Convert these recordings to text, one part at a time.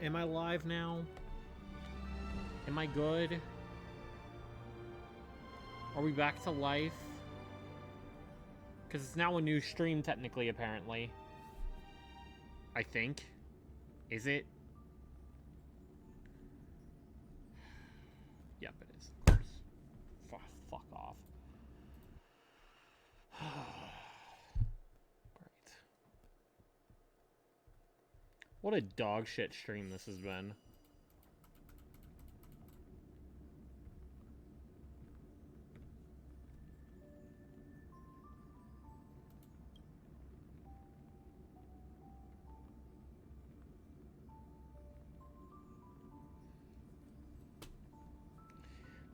Am I live now? Am I good? Are we back to life? Because it's now a new stream, technically, apparently. I think. Is it? Yep, it is. Of course. Fuck off. Great. What a dog shit stream this has been.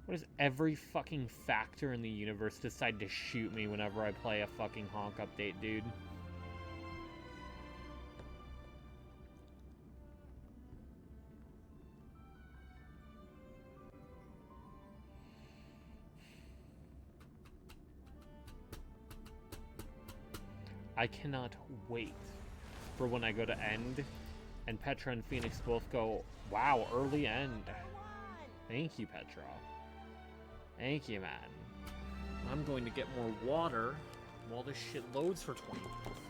What does every fucking factor in the universe decide to shoot me whenever I play a fucking honk update, dude? I cannot wait for when I go to end and Petra and Phoenix both go, wow, early end. Thank you, Petra. Thank you, man. I'm going to get more water while this shit loads for 20 minutes.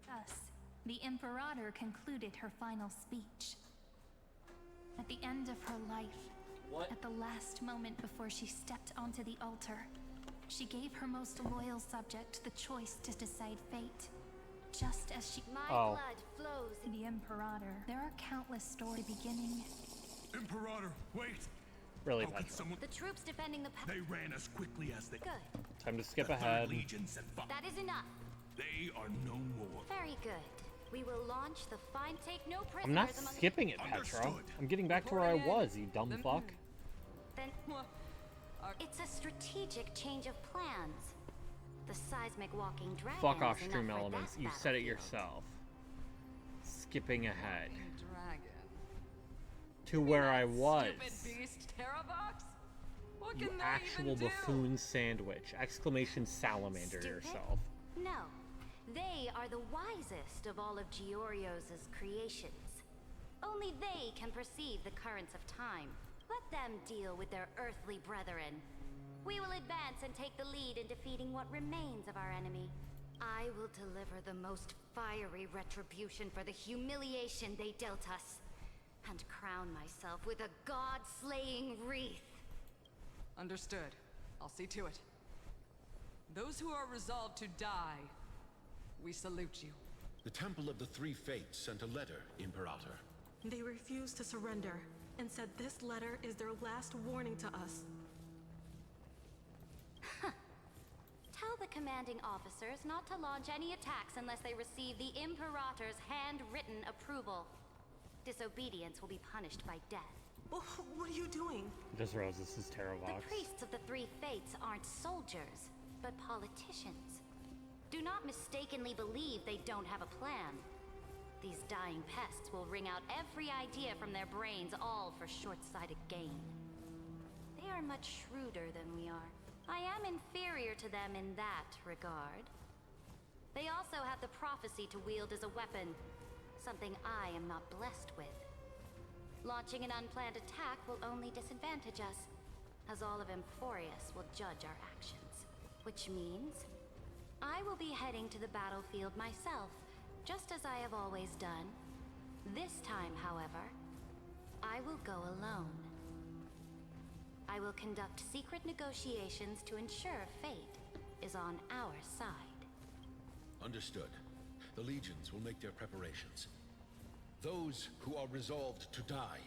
Thus, the Imperator concluded her final speech. At the end of her life, at the last moment before she stepped onto the altar, she gave her most loyal subject the choice to decide fate. Just as she... My blood flows. The Imperator. There are countless stories beginning. Imperator, wait! Really, How could Petra. someone... The troops defending the... They ran as quickly as they... Good. Time to skip The ahead. Third Legion set fire. That is enough. They are no more. Very good. We will launch the find take no prisoners I'm not among skipping it, Petra. Understood. I'm getting back to where I was, you dumb fuck. Then it's a strategic change of plans. The seismic walking dragon. Fuck off, is stream enough for elements. that You said it battlefield. yourself. Skipping ahead Dragon. to where I was. Stupid beast, Terravox? What You can they actual even do? buffoon sandwich! Exclamation salamander Stupid? yourself. No. They are the wisest of all of Giorio's creations. Only they can perceive the currents of time. Let them deal with their earthly brethren. We will advance and take the lead in defeating what remains of our enemy. I will deliver the most fiery retribution for the humiliation they dealt us, and crown myself with a god-slaying wreath. Understood. I'll see to it. Those who are resolved to die, we salute you. The Temple of the Three Fates sent a letter, Imperator. They refused to surrender and said this letter is their last warning to us. Tell the commanding officers not to launch any attacks unless they receive the Imperator's handwritten approval. Disobedience will be punished by death. Well, what are you doing? Just Rose, this is The Terravox. priests of the Three Fates aren't soldiers, but politicians. Do not mistakenly believe they don't have a plan. These dying pests will wring out every idea from their brains, all for short-sighted gain. They are much shrewder than we are. I am inferior to them in that regard. They also have the prophecy to wield as a weapon, something I am not blessed with. Launching an unplanned attack will only disadvantage us, as all of Emphorius will judge our actions. Which means, I will be heading to the battlefield myself, just as I have always done. This time, however, I will go alone. I will conduct secret negotiations to ensure fate is on our side. Understood. The legions will make their preparations. Those who are resolved to die,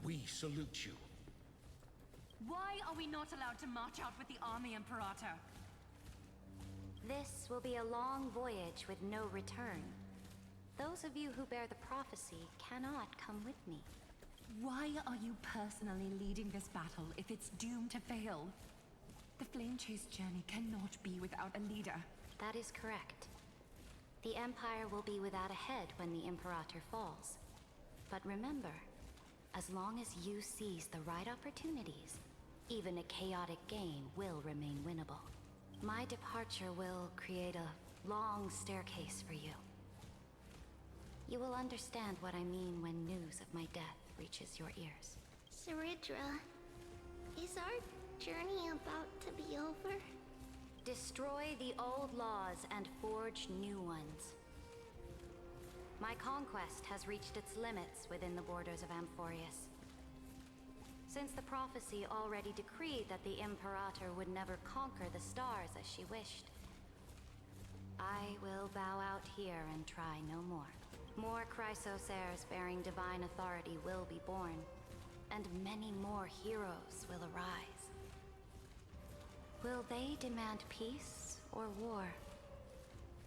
we salute you. Why are we not allowed to march out with the army, Imperator? This will be a long voyage with no return. Those of you who bear the prophecy cannot come with me. Why are you personally leading this battle if it's doomed to fail? The Flame Chase journey cannot be without a leader. That is correct. The Empire will be without a head when the Imperator falls. But remember, as long as you seize the right opportunities, even a chaotic game will remain winnable. My departure will create a long staircase for you. You will understand what I mean when news of my death reaches your ears. Saridra, is our journey about to be over? Destroy the old laws and forge new ones. My conquest has reached its limits within the borders of Amphorius. Since the prophecy already decreed that the Imperator would never conquer the stars as she wished, I will bow out here and try no more. More Chrysos heirs bearing divine authority will be born, and many more heroes will arise. Will they demand peace or war?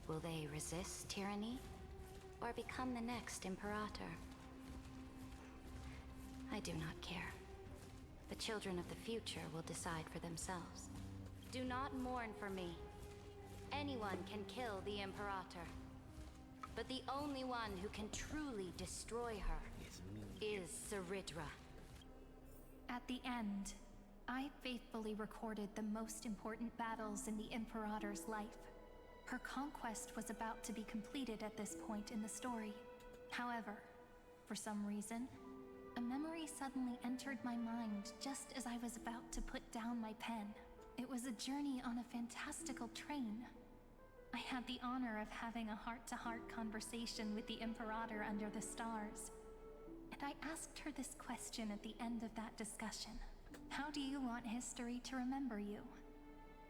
Will they resist tyranny, or become the next Imperator? I do not care. The children of the future will decide for themselves. Do not mourn for me. Anyone can kill the Imperator. But the only one who can truly destroy her is Saridra. At the end, I faithfully recorded the most important battles in the Imperator's life. Her conquest was about to be completed at this point in the story. However, for some reason, a memory suddenly entered my mind just as I was about to put down my pen. It was a journey on a fantastical train. I had the honor of having a heart-to-heart conversation with the Imperator under the stars. And I asked her this question at the end of that discussion. How do you want history to remember you?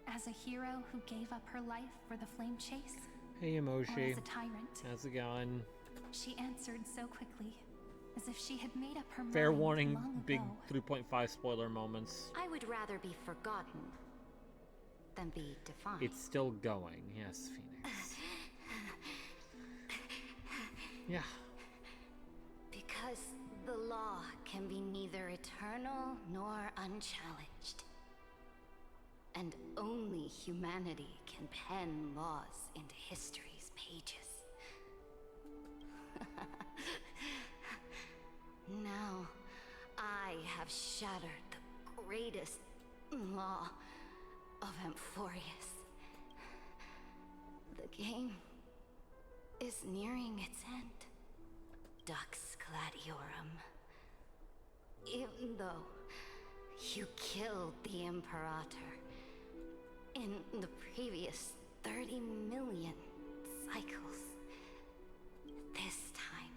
As a hero who gave up her life for the Flame Chase? Hey, Or Emoji. as a tyrant? How's it going? She answered so quickly, as if she had made up her mind Fair warning, long big ago. 3.5 spoiler moments. I would rather be forgotten than be defined. It's still going. Yes, Phoenix. Yeah. Because the law can be neither eternal nor unchallenged. And only humanity can pen laws into history's pages. Now, I have shattered the greatest law of Amphorius. The game is nearing its end. Dux Gladiorum. Even though you killed the Imperator in the previous 30 million cycles, this time,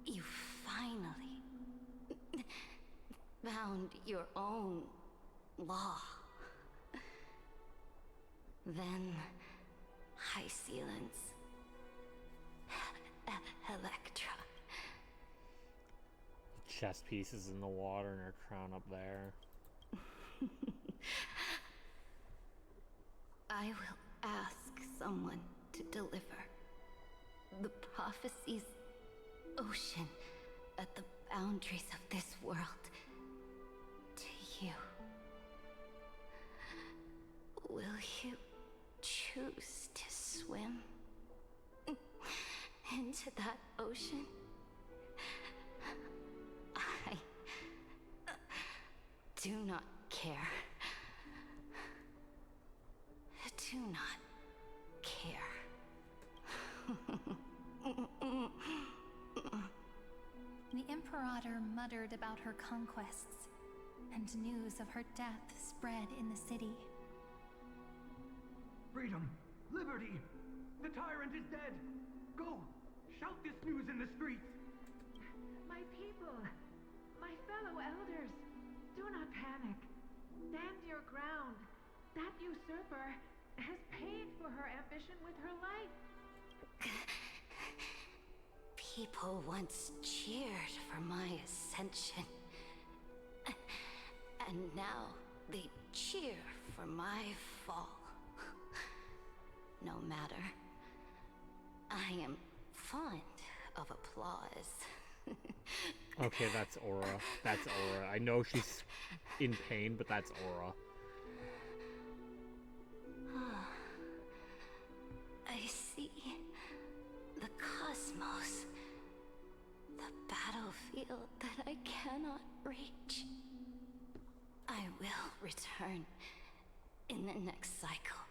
you finally found your own law. Then, High Sealants, Electra. Chess pieces in the water and her crown up there. I will ask someone to deliver the prophecy's ocean at the boundaries of this world to you. Will you choose to swim into that ocean? I do not care. Do not care. The Imperator muttered about her conquests, and news of her death spread in the city. Freedom! Liberty! The tyrant is dead! Go! Shout this news in the streets! My people! My fellow elders! Do not panic. Stand your ground. That usurper has paid for her ambition with her life. People once cheered for my ascension. And now they cheer for my fall. No matter. I am fond of applause. Okay, that's Aura. That's Aura. I know she's in pain, but that's Aura. I see the cosmos. The battlefield that I cannot reach. I will return in the next cycle.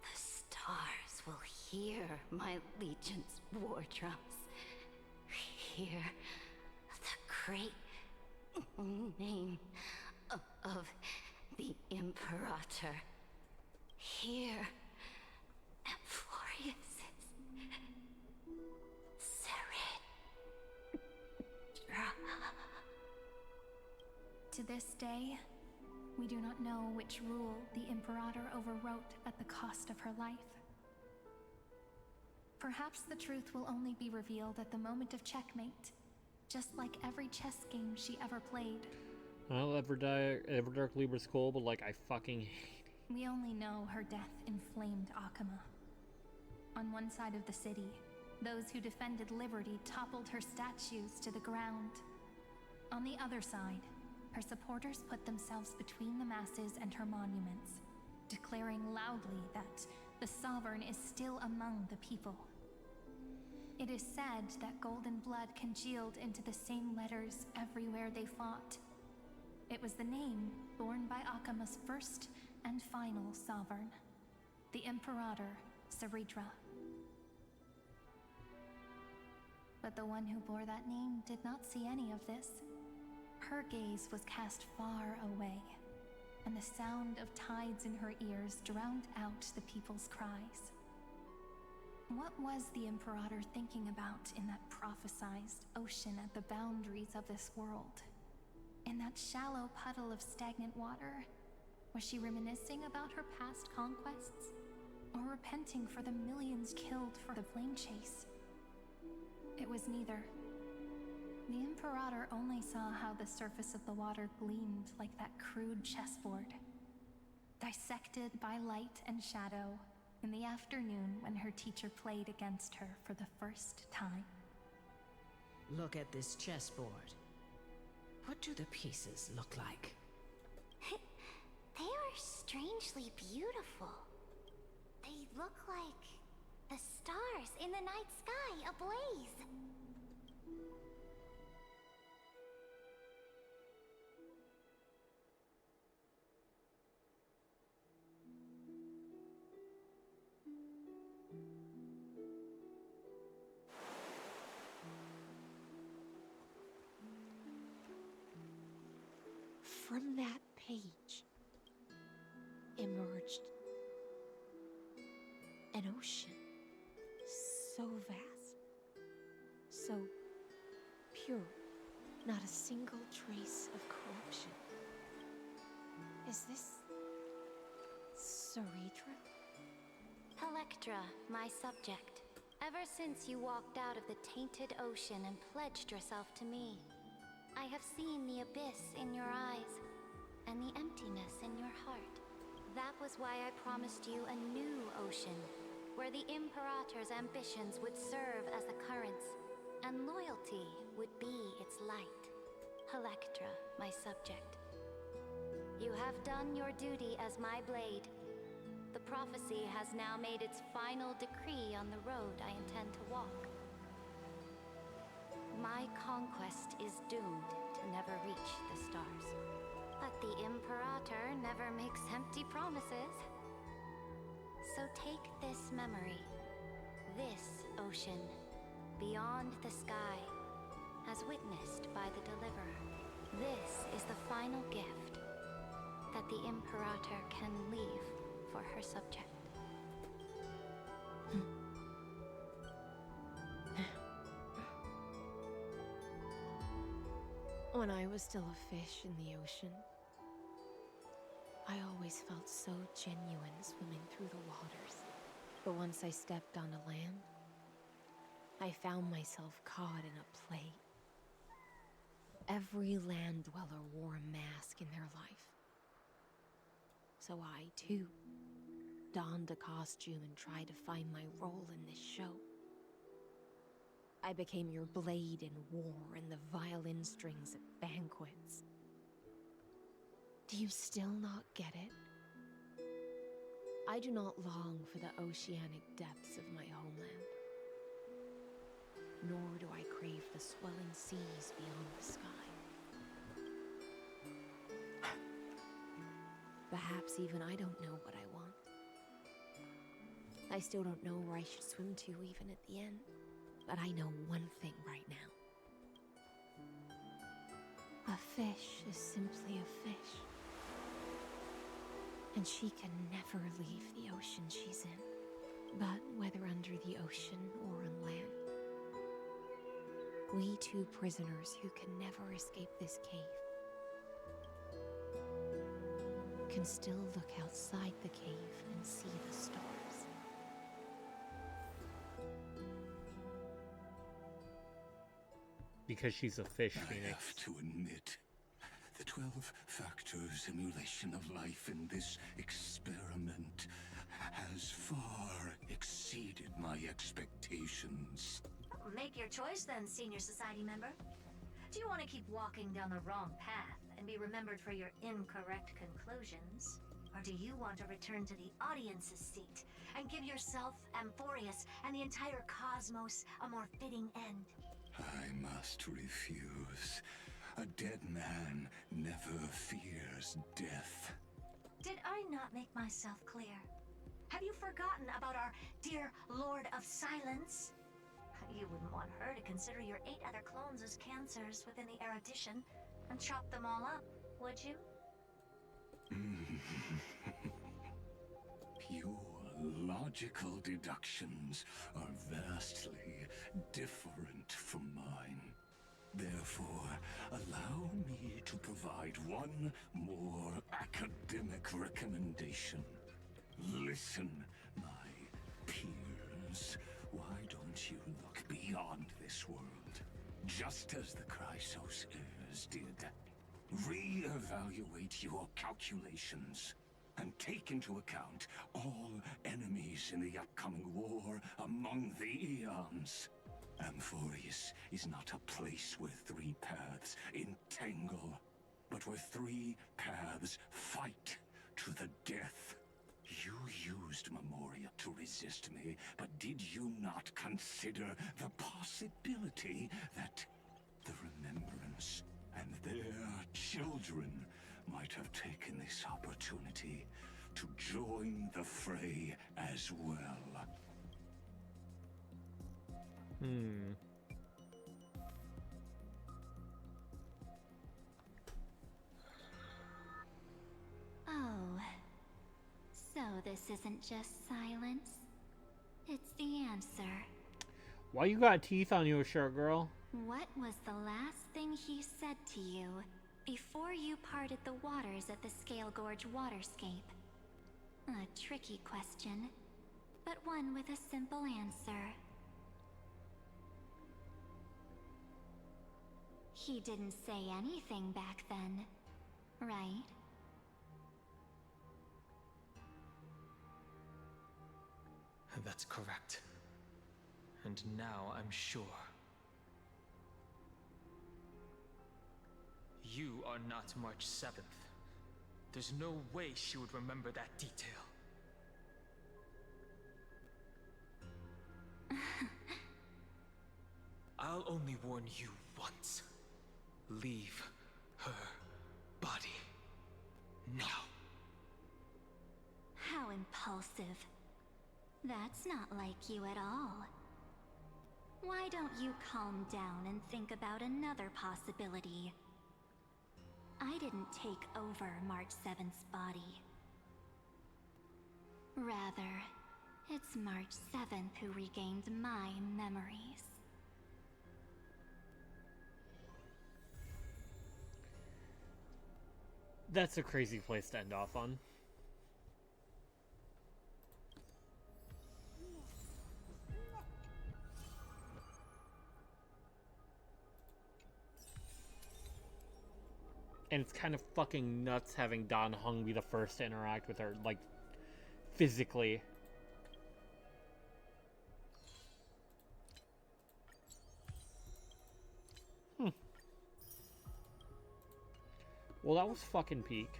The stars will hear my legion's war drums. Hear the great name of the Imperator. Hear Amphorius's Serenra. To this day, we do not know which rule the Imperator overwrote at the cost of her life. Perhaps the truth will only be revealed at the moment of checkmate, just like every chess game she ever played. Well, Everdark Libra's cool, but like, I fucking hate it. We only know her death inflamed Akama. On one side of the city, those who defended liberty toppled her statues to the ground. On the other side, her supporters put themselves between the masses and her monuments, declaring loudly that the Sovereign is still among the people. It is said that golden blood congealed into the same letters everywhere they fought. It was the name borne by Akama's first and final Sovereign, the Imperator Seredra. But the one who bore that name did not see any of this. Her gaze was cast far away, and the sound of tides in her ears drowned out the people's cries. What was the Imperator thinking about in that prophesized ocean at the boundaries of this world? In that shallow puddle of stagnant water? Was she reminiscing about her past conquests? Or repenting for the millions killed for the flame chase? It was neither. The Imperator only saw how the surface of the water gleamed like that crude chessboard, dissected by light and shadow in the afternoon when her teacher played against her for the first time. Look at this chessboard. What do the pieces look like? They are strangely beautiful. They look like the stars in the night sky ablaze. From that page emerged an ocean so vast, so pure, not a single trace of corruption. Is this Seredra? Electra, my subject. Ever since you walked out of the tainted ocean and pledged yourself to me, I have seen the abyss in your eyes, and the emptiness in your heart. That was why I promised you a new ocean, where the Imperator's ambitions would serve as the currents, and loyalty would be its light. Electra, my subject. You have done your duty as my blade. The prophecy has now made its final decree on the road I intend to walk. My conquest is doomed to never reach the stars. But the Imperator never makes empty promises. So take this memory, this ocean, beyond the sky, as witnessed by the Deliverer. This is the final gift that the Imperator can leave for her subject. When I was still a fish in the ocean, I always always felt so genuine swimming through the waters. But once I stepped onto land, I found myself caught in a play. Every land dweller wore a mask in their life. So I, too, donned a costume and tried to find my role in this show. I became your blade in war and the violin strings at banquets. Do you still not get it? I do not long for the oceanic depths of my homeland. Nor do I crave the swelling seas beyond the sky. Perhaps even I don't know what I want. I still don't know where I should swim to even at the end. But I know one thing right now. A fish is simply a fish. And she can never leave the ocean she's in. But whether under the ocean or on land, we two prisoners who can never escape this cave can still look outside the cave and see the stars. Because she's a fish, Phoenix. I have to admit, the 12-factor simulation of life in this experiment has far exceeded my expectations. Make your choice then, Senior Society member. Do you want to keep walking down the wrong path and be remembered for your incorrect conclusions? Or do you want to return to the audience's seat and give yourself, Amphorius, and the entire cosmos a more fitting end? I must refuse. A dead man never fears death. Did I not make myself clear? Have you forgotten about our dear Lord of Silence? You wouldn't want her to consider your 8 other clones as cancers within the erudition and chop them all up, would you? Pure logical deductions are vastly different from mine. Therefore, allow me to provide one more academic recommendation. Listen, my peers. Why don't you look beyond this world? Just as the Chrysos heirs did. Re-evaluate your calculations and take into account all enemies in the upcoming war among the Eons. Amphorius is not a place where 3 paths entangle, but where 3 paths fight to the death. You used Memoria to resist me, but did you not consider the possibility that the Remembrance and their children might have taken this opportunity to join the fray as well? Oh. So this isn't just silence. It's the answer. Why you got teeth on your shirt, girl? What was the last thing he said to you before you parted the waters at the Scale Gorge waterscape? A tricky question, but one with a simple answer. He didn't say anything back then, right? That's correct. And now I'm sure. You are not March 7th. There's no way she would remember that detail. I'll only warn you once. Leave her body. Now. How impulsive. That's not like you at all. Why don't you calm down and think about another possibility? I didn't take over March 7th's body. Rather, it's March 7th who regained my memories. That's a crazy place to end off on. And it's kind of fucking nuts having Dan Heng be the first to interact with her, like, physically. Well, that was fucking peak.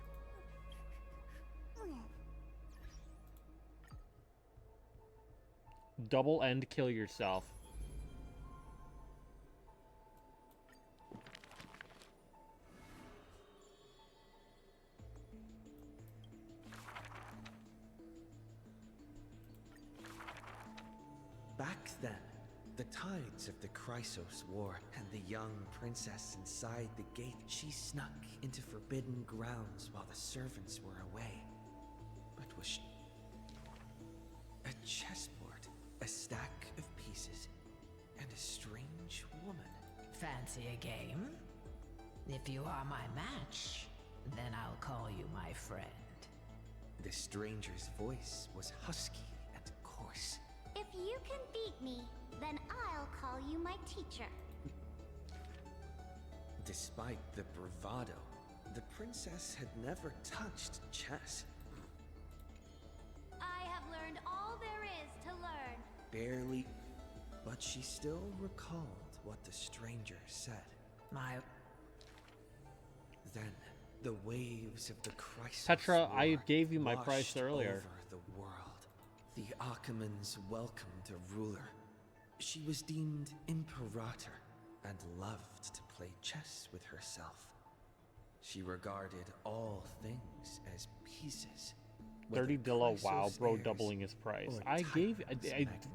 Double end kill yourself. Back then, the tides of the Chrysos War and the young princess inside the gate, she snuck into forbidden grounds while the servants were away. But was a chessboard, a stack of pieces, and a strange woman. Fancy a game? If you are my match, then I'll call you my friend. The stranger's voice was husky and coarse. If you can beat me, then I'll call you my teacher. Despite the bravado, the princess had never touched chess. I have learned all there is to learn. Barely, but she still recalled what the stranger said. Then, the waves of the Chrysos Petra, War I gave you my price washed earlier. over the world. The Achaemens welcomed a ruler. She was deemed Imperator and loved to play chess with herself. She regarded all things as pieces. 30 Dilla, wow, bro, doubling his price. I gave,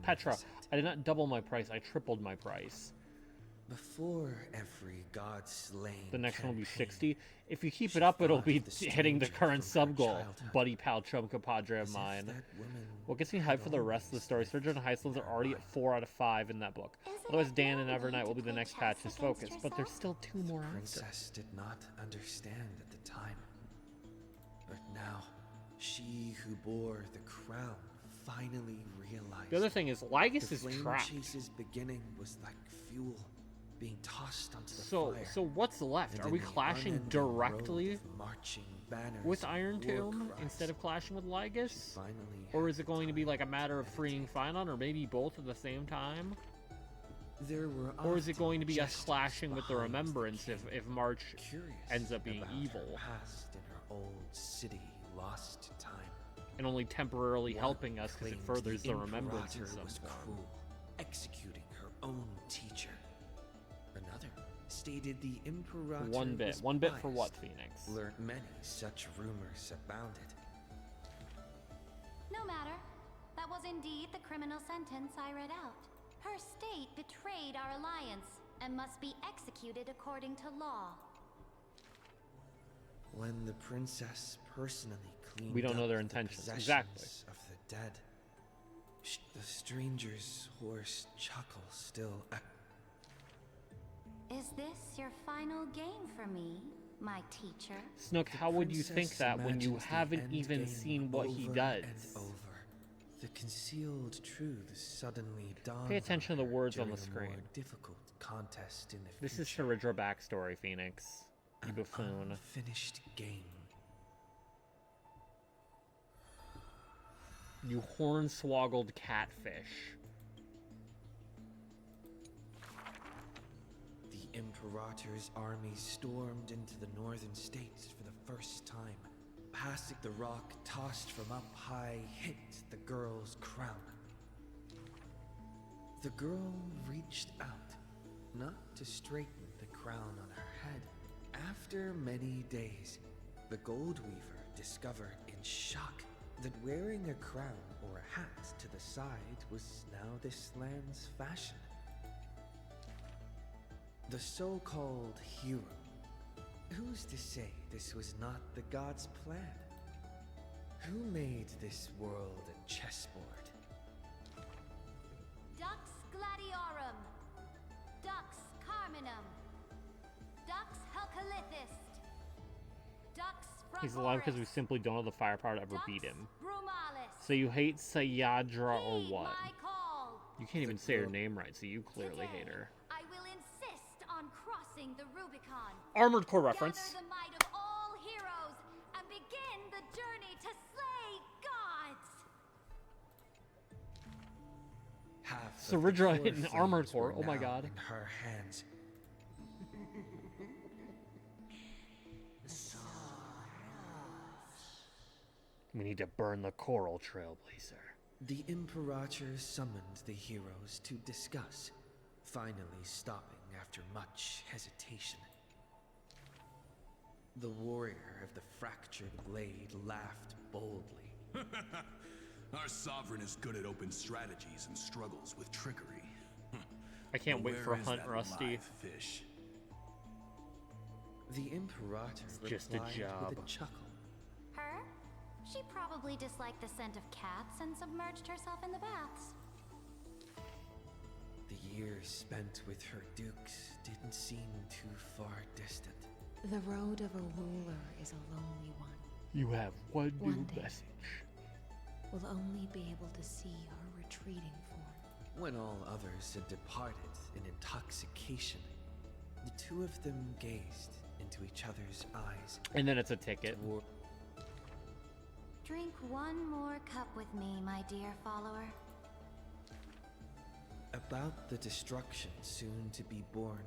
Petra, I did not double my price, I tripled my price. Before every god slain, the next one will be 60. If you keep it up, it'll be hitting the current sub goal. Buddy pal, chum compadre of mine. What gets me hyped for the rest of the story? Surgeon and Heistlands are already at 4 out of 5 in that book. Otherwise, Dan and Evernight will be the next patch's focus. But there's still 2 more after. The princess did not understand at the time. But now, she who bore the crown finally realized. The other thing is, Lygus is the flame trapped. chase's beginning was like fuel being tossed onto the fire. So what's left? And Are in we the clashing unending directly row of marching banners with and Iron war Tomb cries, instead of clashing with Lygus? finally Or is it going to be like a matter of freeing Finon, or maybe both at the same time? there were Or is it going to be us jesters clashing with the behind Remembrance if March curious ends up being about evil her past in her old city lost to time. and only temporarily One helping us because it claimed furthers the Remembrance in Imperator some was form? cruel, executing her own teacher. Another stated the Imperator One bit. was One bit for biased. what, Phoenix? Learned many such rumors abounded. No matter. That was indeed the criminal sentence I read out. Her state betrayed our alliance and must be executed according to law. When the princess personally cleaned We don't know up their the intentions. possessions Exactly. of the dead, the stranger's hoarse chuckle still Is this your final game for me, my teacher? Snook, how would you think princess that when you imagines the haven't end even game seen what he over does? and over. The concealed truths suddenly dawn. Pay attention to the words on the during a more screen. difficult contest in the This is future. Saridra backstory, Phoenix. You buffoon. Unfinished game. You hornswoggled catfish. The Imperator's army stormed into the northern states for the first time. Passing the rock tossed from up high hit the girl's crown. The girl reached out, not to straighten the crown on her head. After many days, the Goldweaver discovered in shock that wearing a crown or a hat to the side was now this land's fashion. The so-called hero. Who's to say this was not the god's plan? Who made this world a chessboard? Dux Gladiorum. Dux Carminum. Dux Helcalithist. Dux He's alive because we Fragoris. simply don't have the firepower to ever Dux beat him. Brumalis. So you hate Sayadra or Heed what? my call. You can't even say her name right, so you clearly hate her. I will insist on crossing the Rubicon. Armored Core reference. Gather the might of Saridra Four in Armored flames were Core. Oh my now god. in her hands. We need to burn the Coral Trailblazer. The Imperator summoned the heroes to discuss, finally stopping after much hesitation. The warrior of the fractured blade laughed boldly. Our sovereign is good at open strategies and struggles with trickery. I can't But wait for where is Hunt that Rusty. live fish? The Imperator just a replied job. with a chuckle. Her? She probably disliked the scent of cats and submerged herself in the baths. The years spent with her dukes didn't seem too far distant. The road of a ruler is a lonely one. You have one new One day. message. We'll only be able to see her retreating form. When all others had departed in intoxication, the two of them gazed into each other's eyes. And then it's a ticket. Drink one more cup with me, my dear follower. About the destruction soon to be born.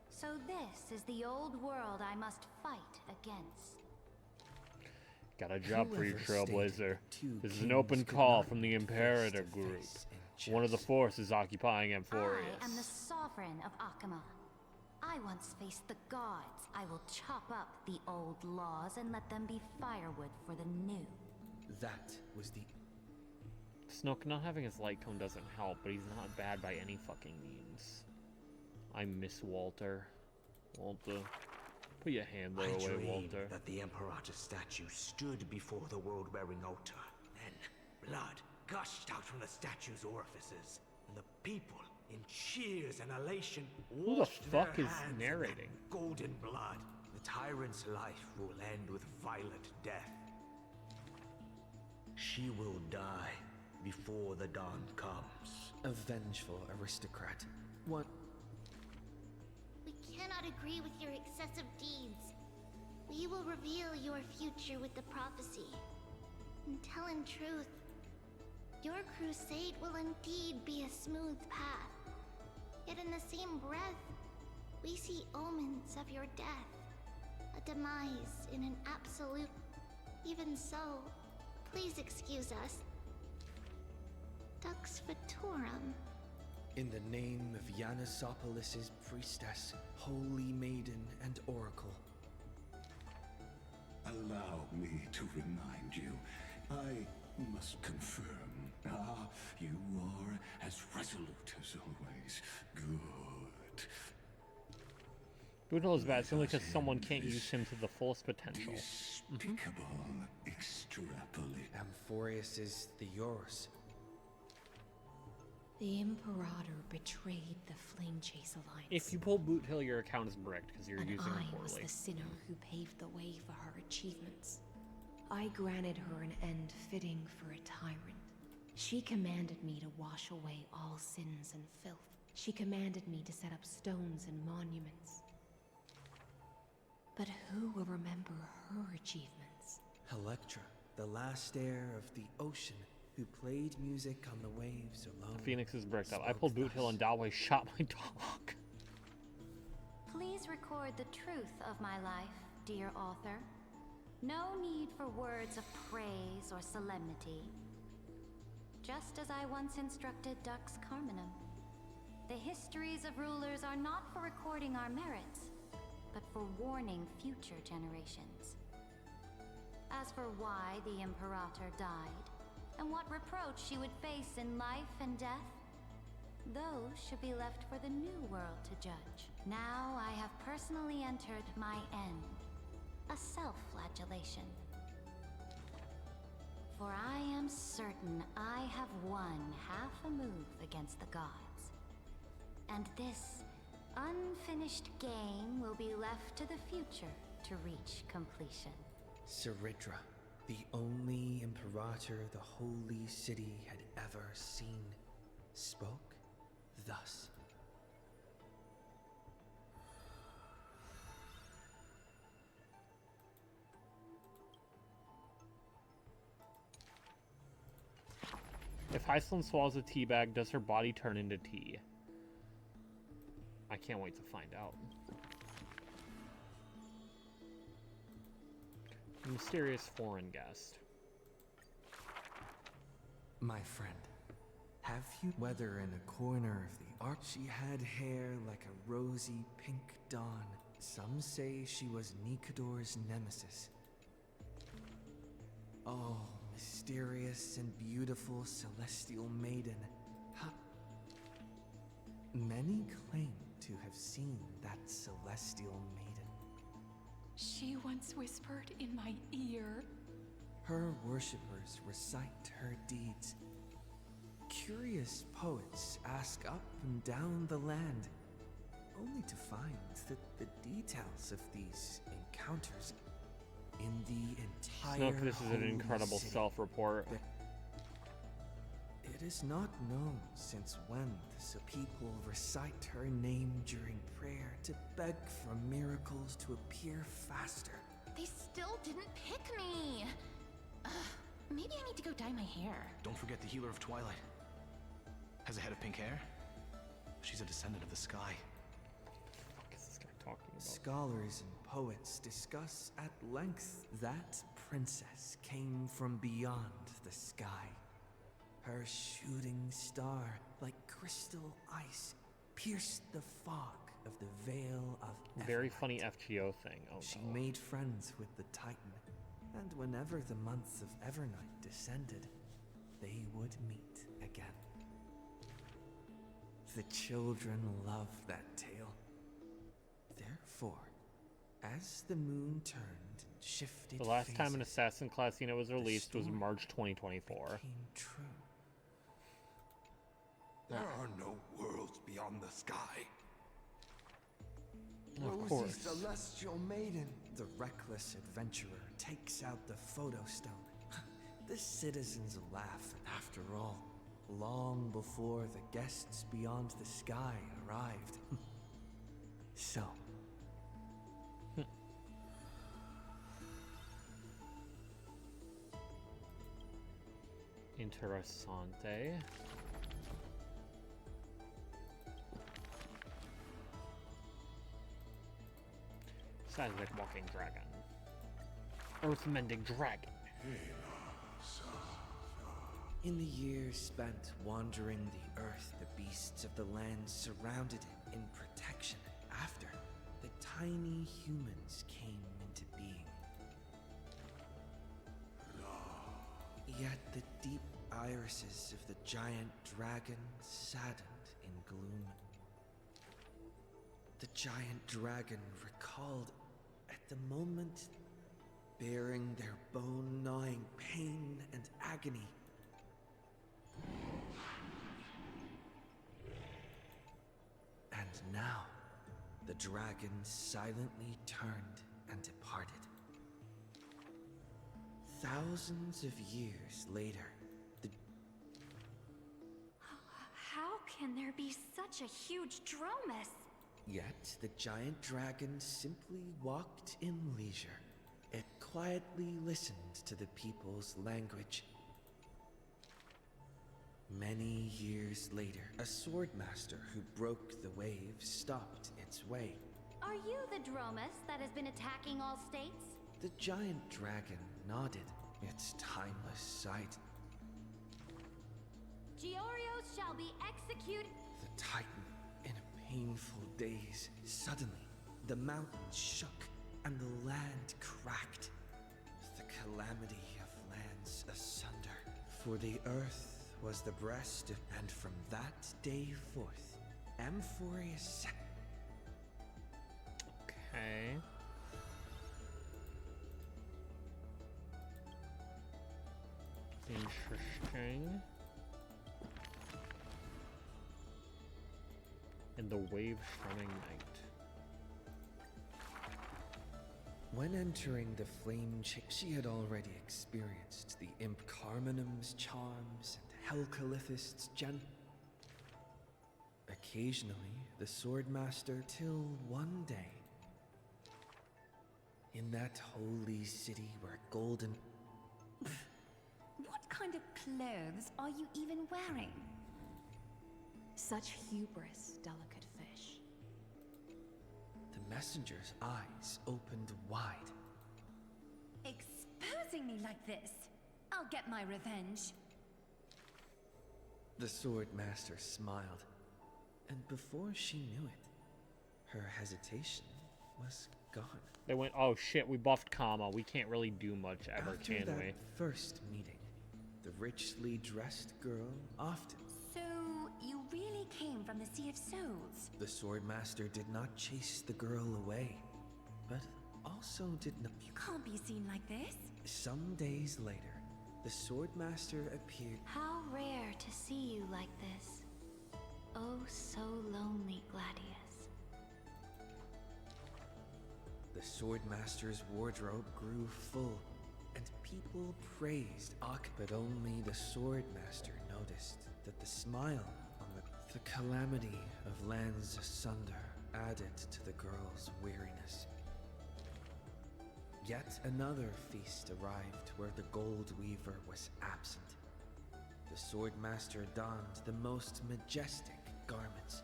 So this is the old world I must fight against. Got a job for you, Whoever Trailblazer. stated two This is an kings open could call not from the meet Imperator face to group. face One of the chess. forces occupying Amphorius. I am the sovereign of Akama. I once faced the gods. I will chop up the old laws and let them be firewood for the new. That was the Snoke not having his light cone doesn't help, but he's not bad by any fucking means. I miss Walter. Walter. Put your hand I away, dreamed Walter. that the Imperator statue stood before the world-wearing altar. Then, blood gushed out from the statue's orifices, and the people, in cheers and elation, Who the washed fuck their is hands in that narrating? golden blood. The tyrant's life will end with violent death. She will die before the dawn comes. a vengeful aristocrat. One We cannot agree with your excessive deeds. We will reveal your future with the prophecy. And tell in truth, your crusade will indeed be a smooth path. Yet in the same breath, we see omens of your death. A demise in an absolute... Even so, please excuse us. Dux Fatorum. in the name of Yanisopolis' priestess, holy maiden and oracle. Allow me to remind you. I must confirm. You are as resolute as always. Good. Boodle is bad simply because someone can't use him to the fullest potential. Despicable extrapolate. Amphorius is the Yoros. The Imperator betrayed the Flame Chase Alliance. If you pull Boot Hill, your account is bricked because you're And using I it was poorly. the sinner who paved the way for her achievements. I granted her an end fitting for a tyrant. She commanded me to wash away all sins and filth. She commanded me to set up stones and monuments. But who will remember her achievements? Electra, the last heir of the ocean, who played music on the waves alone. Phoenix is bricked up. I pulled Boot Hill and Dawei shot my dog. Please record the truth of my life, dear author. No need for words of praise or solemnity. Just as I once instructed Dux Carminum, the histories of rulers are not for recording our merits, but for warning future generations. As for why the Imperator died, and what reproach she would face in life and death, those should be left for the new world to judge. Now I have personally entered my end, a self-flagellation. For I am certain I have won half a move against the gods. And this unfinished game will be left to the future to reach completion. Saridra, the only Imperator the Holy City had ever seen, spoke thus. If Hyceline swallows a tea bag, does her body turn into tea? I can't wait to find out. Mysterious foreign guest. My friend, have you whether in a corner of the ark she had hair like a rosy pink dawn? Some say she was Nikador's nemesis. Oh, mysterious and beautiful celestial maiden. Many claim to have seen that celestial maiden. She once whispered in my ear. Her worshippers recite her deeds. Curious poets ask up and down the land, only to find that the details of these encounters in the entire Snook, this is an incredible city, self-report. It is not known since when the people recite her name during prayer to beg for miracles to appear faster. They still didn't pick me. Maybe I need to go dye my hair. Don't forget the Healer of Twilight. Has a head of pink hair. She's a descendant of the sky. What the fuck is this guy talking about? Scholars and poets discuss at length that princess came from beyond the sky. Her shooting star, like crystal ice, pierced the fog of the veil of Very Evernight. funny FGO thing. Oh She no. made friends with the Titan, and whenever the month of Evernight descended, they would meet again. The children loved that tale. Therefore, as the moon turned and shifted The last time an phases, Assassin Class unit was released was story March 2024. became true. There are no worlds beyond the sky. Of Rosy course. celestial maiden. The reckless adventurer takes out the photo stone. The citizens laugh, and after all, long before the guests beyond the sky arrived. So, Interessante. Sounds like walking dragon. Earth-mending dragon. in the years spent wandering the earth, the beasts of the land surrounded it in protection. After, the tiny humans came into being. Yet the deep irises of the giant dragon saddened in gloom. The giant dragon recalled at the moment, bearing their bone-gnawing pain and agony. And now, the dragon silently turned and departed. Thousands of years later, the How can there be such a huge Dromus? Yet the giant dragon simply walked in leisure. It quietly listened to the people's language. Many years later, a swordmaster who broke the waves stopped its way. Are you the Dromus that has been attacking all states? The giant dragon nodded, its timeless sight. Georios shall be executed. The Titan, in a painful daze, suddenly the mountains shook and the land cracked. The calamity of lands asunder. For the earth was the breast, and from that day forth, Amphorius. Okay. Interesting. And the wave strumming night. When entering the flame she had already experienced the Imp Carminum's charms and Helcalithist's occasionally, the Swordmaster, till one day, in that holy city where golden... What kind of clothes are you even wearing? Such hubris, delicate fish. The messenger's eyes opened wide. Exposing me like this? I'll get my revenge. The sword master smiled, and before she knew it, her hesitation was gone. They went, oh shit, we buffed Kama. We can't really do much ever, After can that we? first meeting, the richly dressed girl often... So, you really came from the Sea of Souls? The sword master did not chase the girl away, but also did not... You can't be seen like this. Some days later, the sword master appeared... How rare to see you like this. Oh, so lonely, Gladius. The sword master's wardrobe grew full, and people praised Ak, but only the sword master noticed that the smile on the calamity of lands asunder added to the girl's weariness. Yet another feast arrived where the Gold Weaver was absent. The sword master donned the most majestic garments.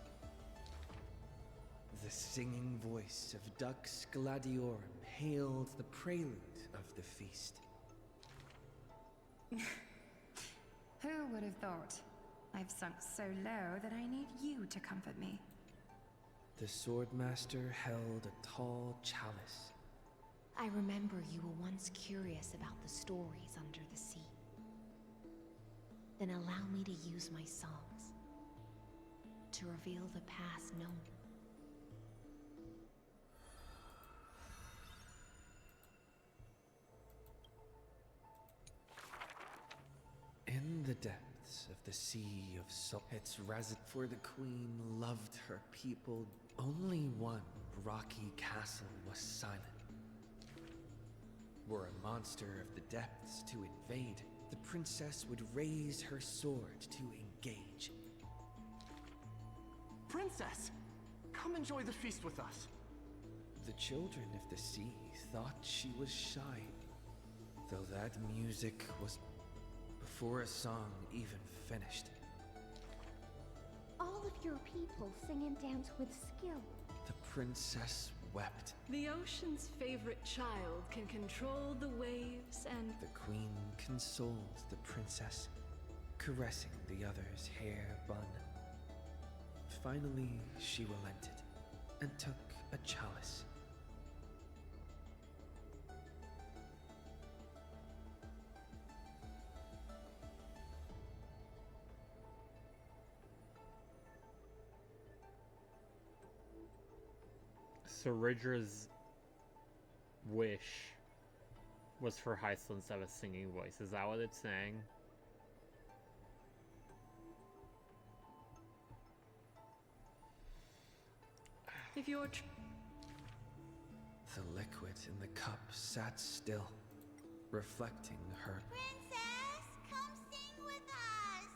The singing voice of Dux Gladiorum hailed the prelude of the feast. Who would have thought? I've sunk so low that I need you to comfort me. The sword master held a tall chalice. I remember you were once curious about the stories under the sea. Then allow me to use my songs to reveal the past known. In the depths of the Sea of Soul, its resident, for the queen loved her people. Only one rocky castle was silent. Were a monster of the depths to invade, the princess would raise her sword to engage. Princess! Come enjoy the feast with us. The children of the sea thought she was shy, though that music was before a song even finished. All of your people sing and dance with skill. The princess wept. The ocean's favorite child can control the waves and... The queen consoled the princess, caressing the other's hair bun. Finally, she relented and took a chalice. Saridra's wish was for Hyslins to have a singing voice. Is that what it's saying? If you're The liquid in the cup sat still, reflecting her. Princess, come sing with us!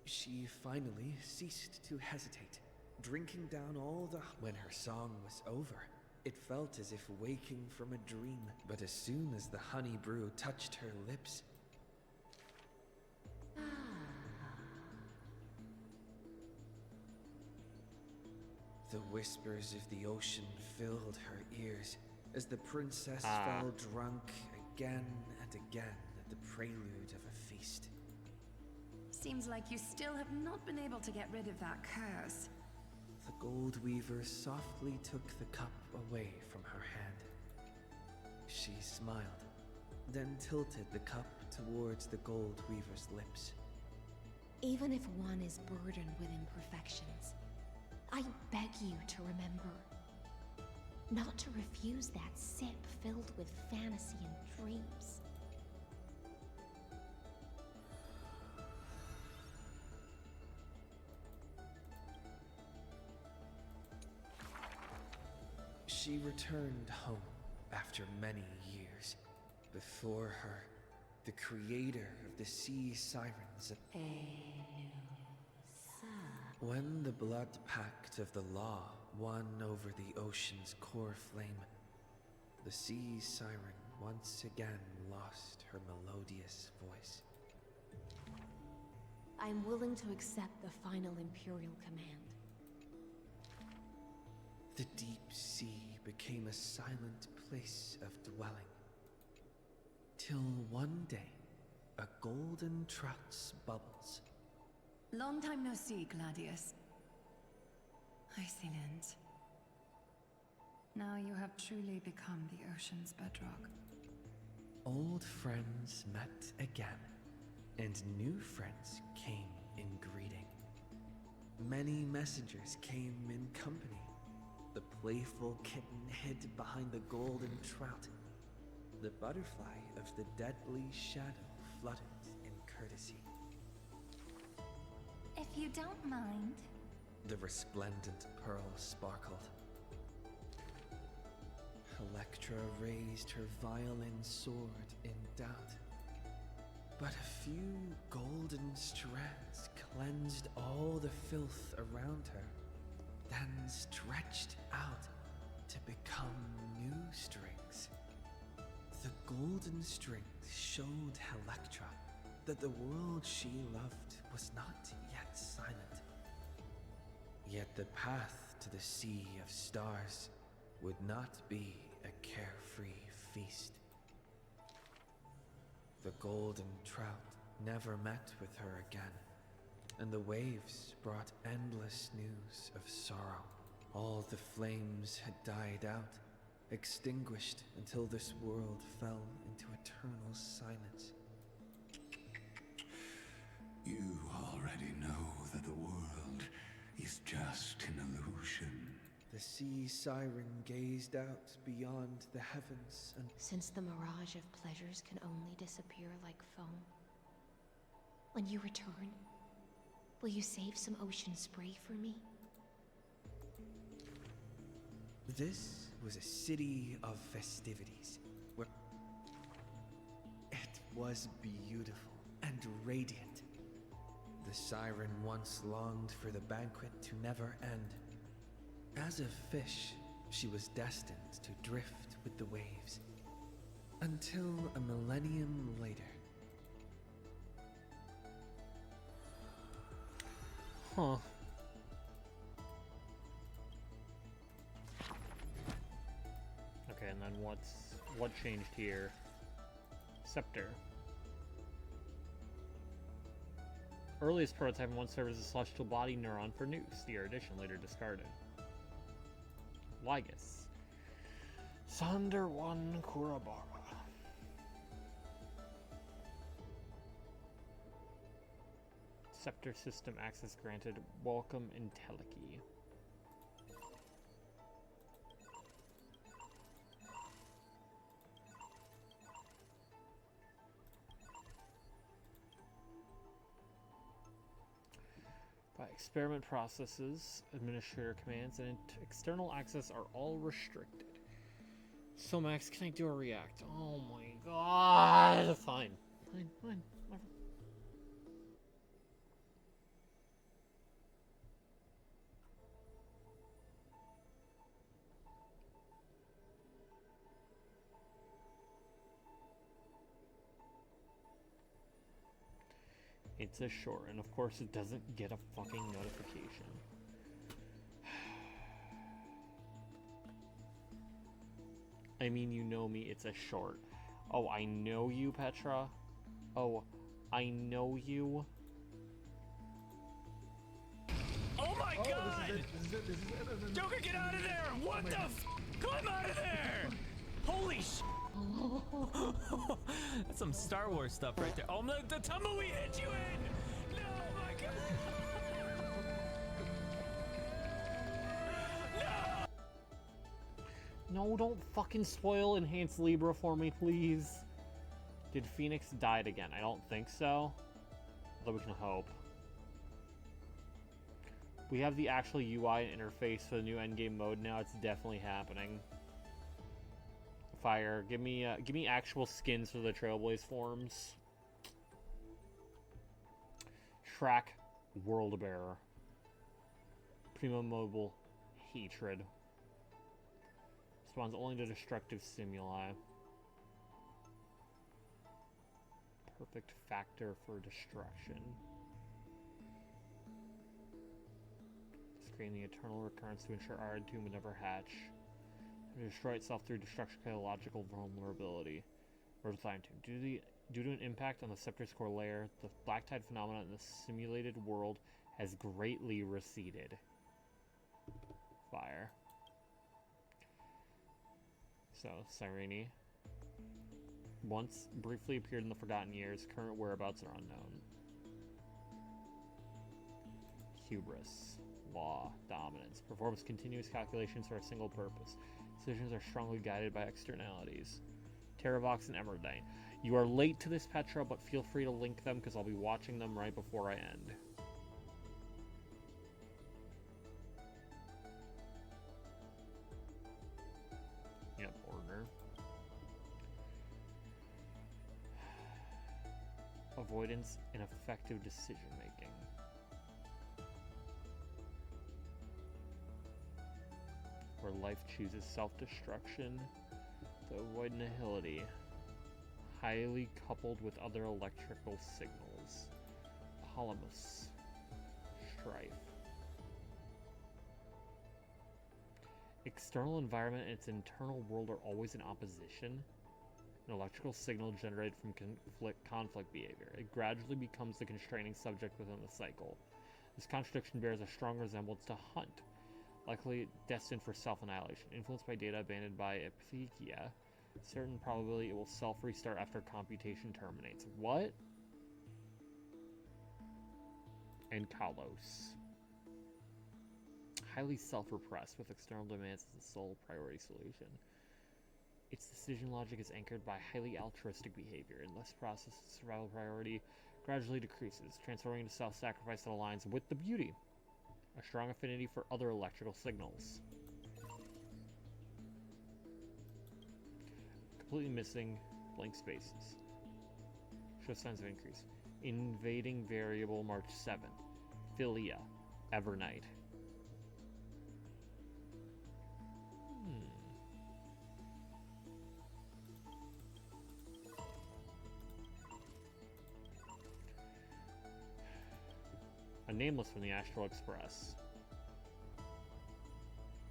She finally ceased to hesitate, drinking down all the... When her song was over, it felt as if waking from a dream. But as soon as the honey brew touched her lips... The whispers of the ocean filled her ears as the princess fell drunk again and again at the prelude of a feast. Seems like you still have not been able to get rid of that curse. The Gold Weaver softly took the cup away from her hand. She smiled, then tilted the cup towards the Gold Weaver's lips. Even if one is burdened with imperfections, I beg you to remember not to refuse that sip filled with fantasy and dreams. She returned home after many years. Before her, the creator of the sea sirens. When the blood pact of the law won over the ocean's core flame, the sea siren once again lost her melodious voice. I'm willing to accept the final Imperial command. The deep sea became a silent place of dwelling. Till one day, a golden trout's bubbles. Long time no see, Gladius. Isilent. Now you have truly become the ocean's bedrock. Old friends met again, and new friends came in greeting. Many messengers came in company. The playful kitten hid behind the golden trout. The butterfly of the deadly shadow fluttered in courtesy. If you don't mind. The resplendent pearl sparkled. Electra raised her violin sword in doubt. But a few golden strands cleansed all the filth around her, then stretched out to become new strings. The golden strings showed Electra that the world she loved was not yet silent. Yet the path to the Sea of Stars would not be a carefree feast. The golden trout never met with her again, and the waves brought endless news of sorrow. All the flames had died out, extinguished until this world fell into eternal silence. You already know that the world is just an illusion. The sea siren gazed out beyond the heavens and... Since the mirage of pleasures can only disappear like foam, when you return, will you save some ocean spray for me? This was a city of festivities, where it was beautiful and radiant. The siren once longed for the banquet to never end. As a fish, she was destined to drift with the waves, until a millennium later. Huh. Okay, and then what changed here? Scepter. Earliest prototype once served as a celestial body neuron for Nukes. The edition later discarded. Lygus. Sonder 1 Kurabara. Scepter system access granted. Welcome Entelechy. By experiment processes, administrator commands, and external access are all restricted. So Max, can I do a react? Oh my god! Fine. Fine, whatever. It's a short, and of course it doesn't get a fucking notification. I mean, you know me, it's a short. Oh, I know you, Petra. Oh, I know you. Oh my god! This is it. Joker, get out of there! What the f? Come out of there! Holy sh! That's some Star Wars stuff right there. Oh, the tumbleweed hit you in! No, my god! No! No, don't fucking spoil Enhanced Libra for me, please. Did Phoenix died again? I don't think so. Although we can hope. We have the actual UI and interface for the new endgame mode now. It's definitely happening. Fire, give me actual skins for the Trailblaze forms. Track World Bearer. Primo Mobile Hatred. Responds only to destructive stimuli. Perfect factor for destruction. Screen the eternal recurrence to ensure our tomb would never hatch. To destroy itself through destruction biological vulnerability. Time tomb. Due to an impact on the Scepter's core layer, the black tide phenomenon in the simulated world has greatly receded. Fire. So, Cyrene. Once briefly appeared in the Forgotten Years, current whereabouts are unknown. Hubris. Law. Dominance. Performs continuous calculations for a single purpose. Decisions are strongly guided by externalities. Terravox and Emerdine. You are late to this, Petra, but feel free to link them because I'll be watching them right before I end. Yep, order. Avoidance and effective decision making. Where life chooses self-destruction to avoid nihility. Highly coupled with other electrical signals. Polymus. Strife. External environment and its internal world are always in opposition. An electrical signal generated from conflict behavior. It gradually becomes the constraining subject within the cycle. This contradiction bears a strong resemblance to Hunt, likely destined for self-annihilation. Influenced by data abandoned by Epithia, certain probability it will self-restart after computation terminates. What? And Kalos. Highly self-repressed, with external demands as the sole priority solution. Its decision logic is anchored by highly altruistic behavior. In this process, its survival priority gradually decreases, transforming into self-sacrifice that aligns with the beauty. A strong affinity for other electrical signals. Completely missing blank spaces. Show signs of increase. Invading variable March 7th. Philia. Evernight. A nameless from the Astral Express.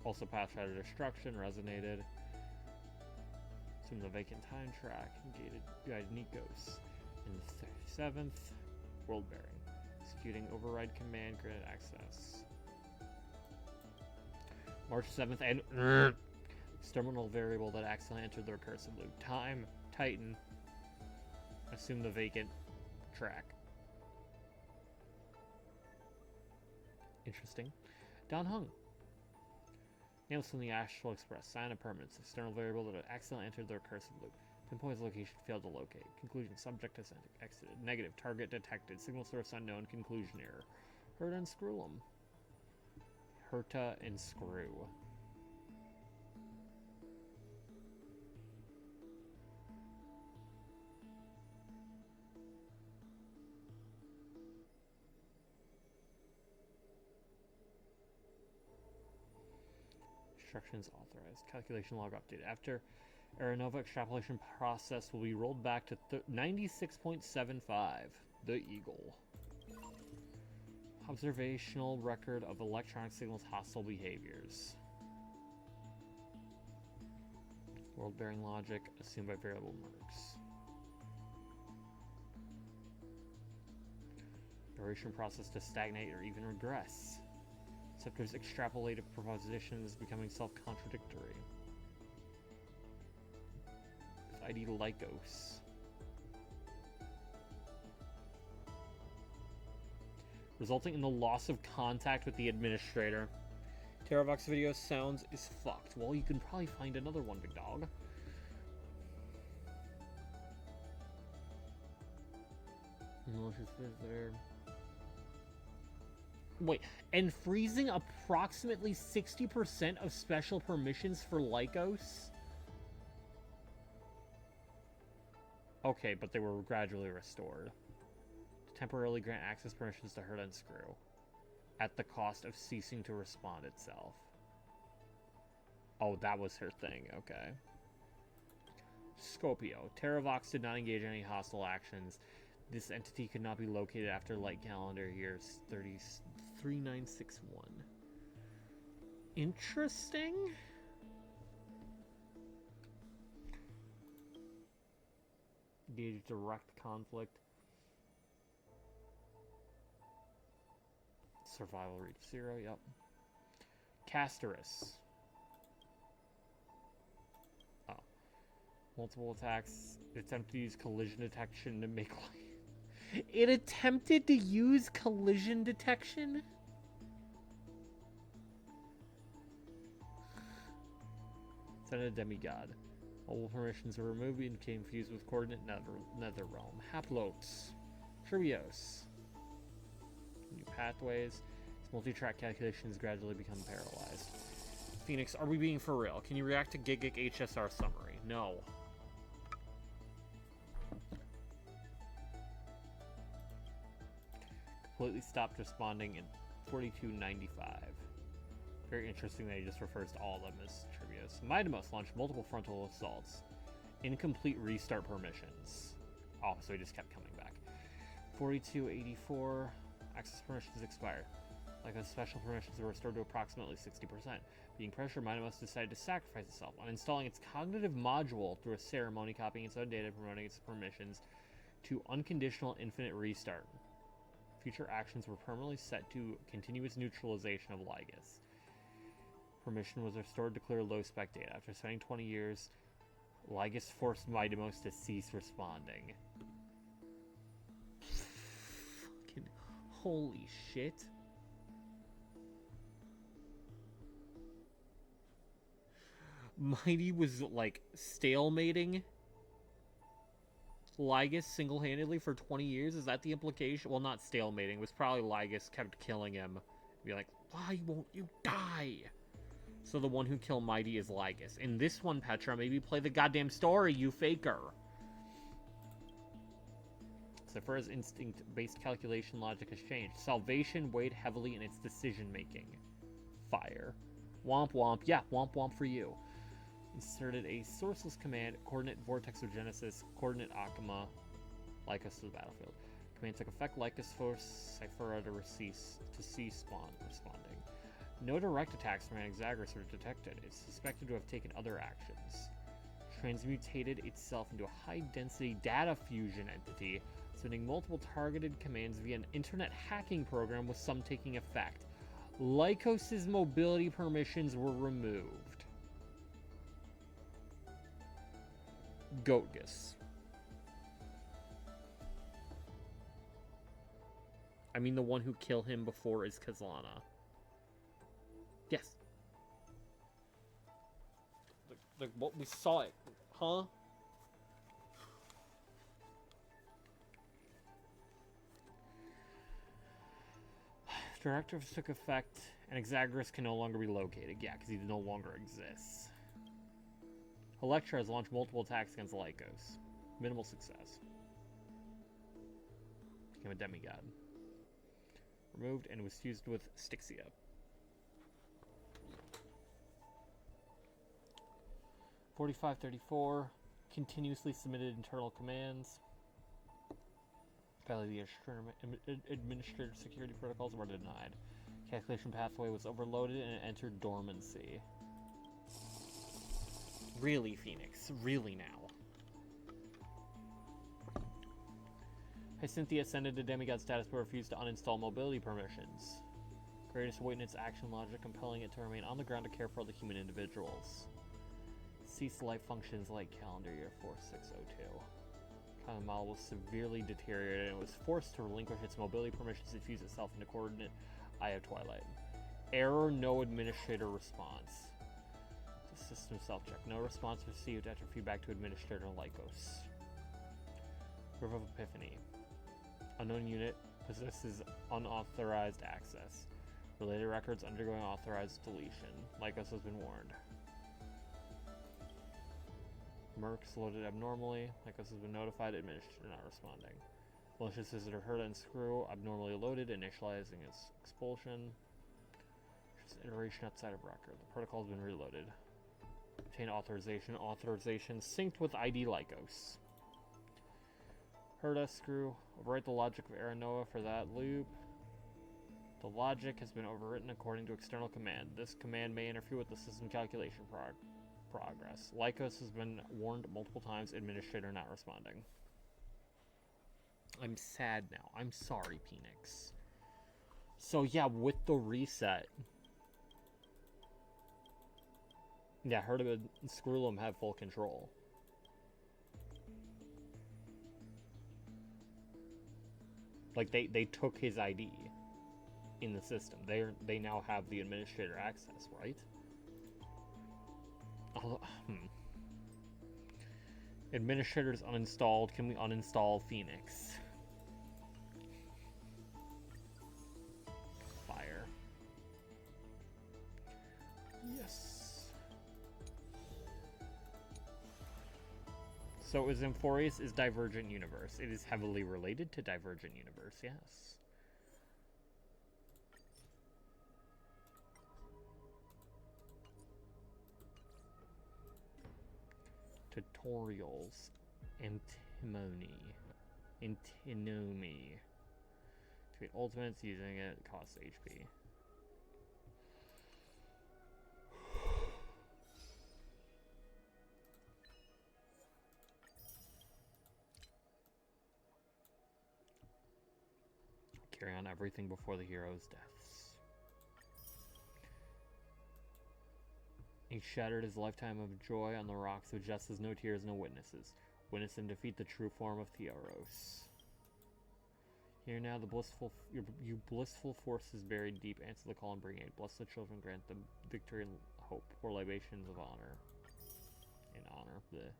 Also Pathfinder Destruction resonated. Assume the vacant time track. Guided Nikos. In the 37th, World Bearing. Executing override command, granted access. March 7th and external variable that accidentally entered the recursive loop. Time, Titan. Assume the vacant track. Interesting. Don Hung. Nails from the Astral Express. Sign of permanence. External variable that accidentally entered the recursive loop. Pinpoint location failed to locate. Conclusion. Subject has exited. Negative. Target detected. Signal source unknown. Conclusion error. Herta and Screw'em. Herta and Screw. Instructions authorized. Calculation log update. After Aeronova extrapolation process will be rolled back to 96.75. The Eagle. Observational record of electronic signals hostile behaviors. World bearing logic assumed by variable mercs. Duration process to stagnate or even regress. Scepter's extrapolated propositions becoming self-contradictory. With ID Lycos. Resulting in the loss of contact with the administrator. Terravox video sounds is fucked. Well, you can probably find another one, big dog. Malicious visitor. Wait, and freezing approximately 60% of special permissions for Lycos? Okay, but they were gradually restored. To temporarily grant access permissions to Herta and Screw, at the cost of ceasing to respond itself. Oh, that was her thing, okay. Scopio. Terravox did not engage in any hostile actions. This entity could not be located after light calendar year 3961. Interesting. Engage direct conflict. Survival reach 0, yep. Castorus. Oh. Multiple attacks. It attempted to use collision detection to make life. It attempted to use collision detection? Send a demigod. All permissions were removed and became fused with coordinate nether realm. Haplotes. Trivios. New pathways. Its multi-track calculations gradually become paralyzed. Phoenix, are we being for real? Can you react to Gigic HSR summary? No. Completely stopped responding in 4295. Very interesting that he just refers to all of them as Trivios. Mightymost launched multiple frontal assaults. Incomplete restart permissions. Oh, so he just kept coming back. 4284. Access permissions expired. Like the special permissions were restored to approximately 60%. Being pressured, Mightymost decided to sacrifice itself, uninstalling its cognitive module through a ceremony, copying its own data, promoting its permissions to unconditional infinite restart. Future actions were permanently set to continuous neutralization of Lygus. Permission was restored to clear low-spec data. After spending 20 years, Lygus forced Mightymost to cease responding. Fucking holy shit. Mighty was, like, stalemating Lygus single-handedly for 20 years? Is that the implication? Well, not stalemating. It was probably Lygus kept killing him. Be like, why won't you die? So the one who killed Mighty is Lygus. In this one, Petra, maybe play the goddamn story, you faker. Zephyra's instinct-based calculation logic has changed. Salvation weighed heavily in its decision-making. Fire. Womp womp. Yeah, womp womp for you. Inserted a sourceless command, coordinate Vortex of Genesis, coordinate Akama, Lycos to the battlefield. Command took effect, Lycos forced Cyphera to cease responding. No direct attacks from Anaxagras were detected. It's suspected to have taken other actions. Transmutated itself into a high-density data fusion entity, sending multiple targeted commands via an internet hacking program with some taking effect. Lycos' mobility permissions were removed. Goatgus. I mean, the one who killed him before is Kazlana. Yes. What we saw it, huh? Directives took effect, and Anaxagras can no longer be located. Yeah, because he no longer exists. Electra has launched multiple attacks against Lycos. Minimal success. Became a demigod. Removed and was fused with Styxia. $45.34. Continuously submitted internal commands. Failed the administered security protocols were denied. Calculation pathway was overloaded and it entered dormancy. Really, Phoenix? Really now? Cynthia ascended to demigod status but refused to uninstall mobility permissions. Greatest weight in its action logic, compelling it to remain on the ground to care for the human individuals. Ceased life functions like calendar year 4602. Common model was severely deteriorated and was forced to relinquish its mobility permissions to fuse itself into coordinate Eye of Twilight. Error, no administrator response. System self-check. No response received after feedback to Administrator Lycos. River of Epiphany. Unknown unit possesses unauthorized access. Related records undergoing authorized deletion. Lycos has been warned. Mercs loaded abnormally. Lycos has been notified. Administrator not responding. Malicious visitor Herda and Screw abnormally loaded, initializing its expulsion. Just iteration outside of record. The protocol has been reloaded. Obtain authorization. Authorization synced with ID Lycos. Herta, screw. Overwrite the logic of Aranoa for that loop. The logic has been overwritten according to external command. This command may interfere with the system calculation progress. Lycos has been warned multiple times. Administrator not responding. I'm sad now. I'm sorry, Phoenix. So yeah, with the reset... Yeah, Herta and Screwlum have full control. Like, they took his ID in the system. They now have the administrator access, right? Administrator's uninstalled. Can we uninstall Phoenix? Fire. Yes. So is Amphorius is Divergent Universe. It is heavily related to Divergent Universe, yes. Tutorials. Antinomy. To get ultimates using it costs HP. Carry on everything before the hero's deaths. He shattered his lifetime of joy on the rocks with justice, no tears, no witnesses. Witness and defeat the true form of Theoros. Here now, the you blissful forces buried deep, answer the call and bring aid. Bless the children, grant them victory and hope, or libations of honor. In honor. Bleh.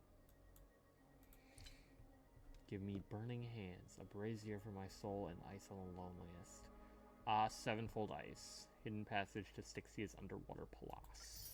Give me burning hands, a brazier for my soul, and ice on the loneliest. Ah, sevenfold ice. Hidden passage to Styxia's underwater palace.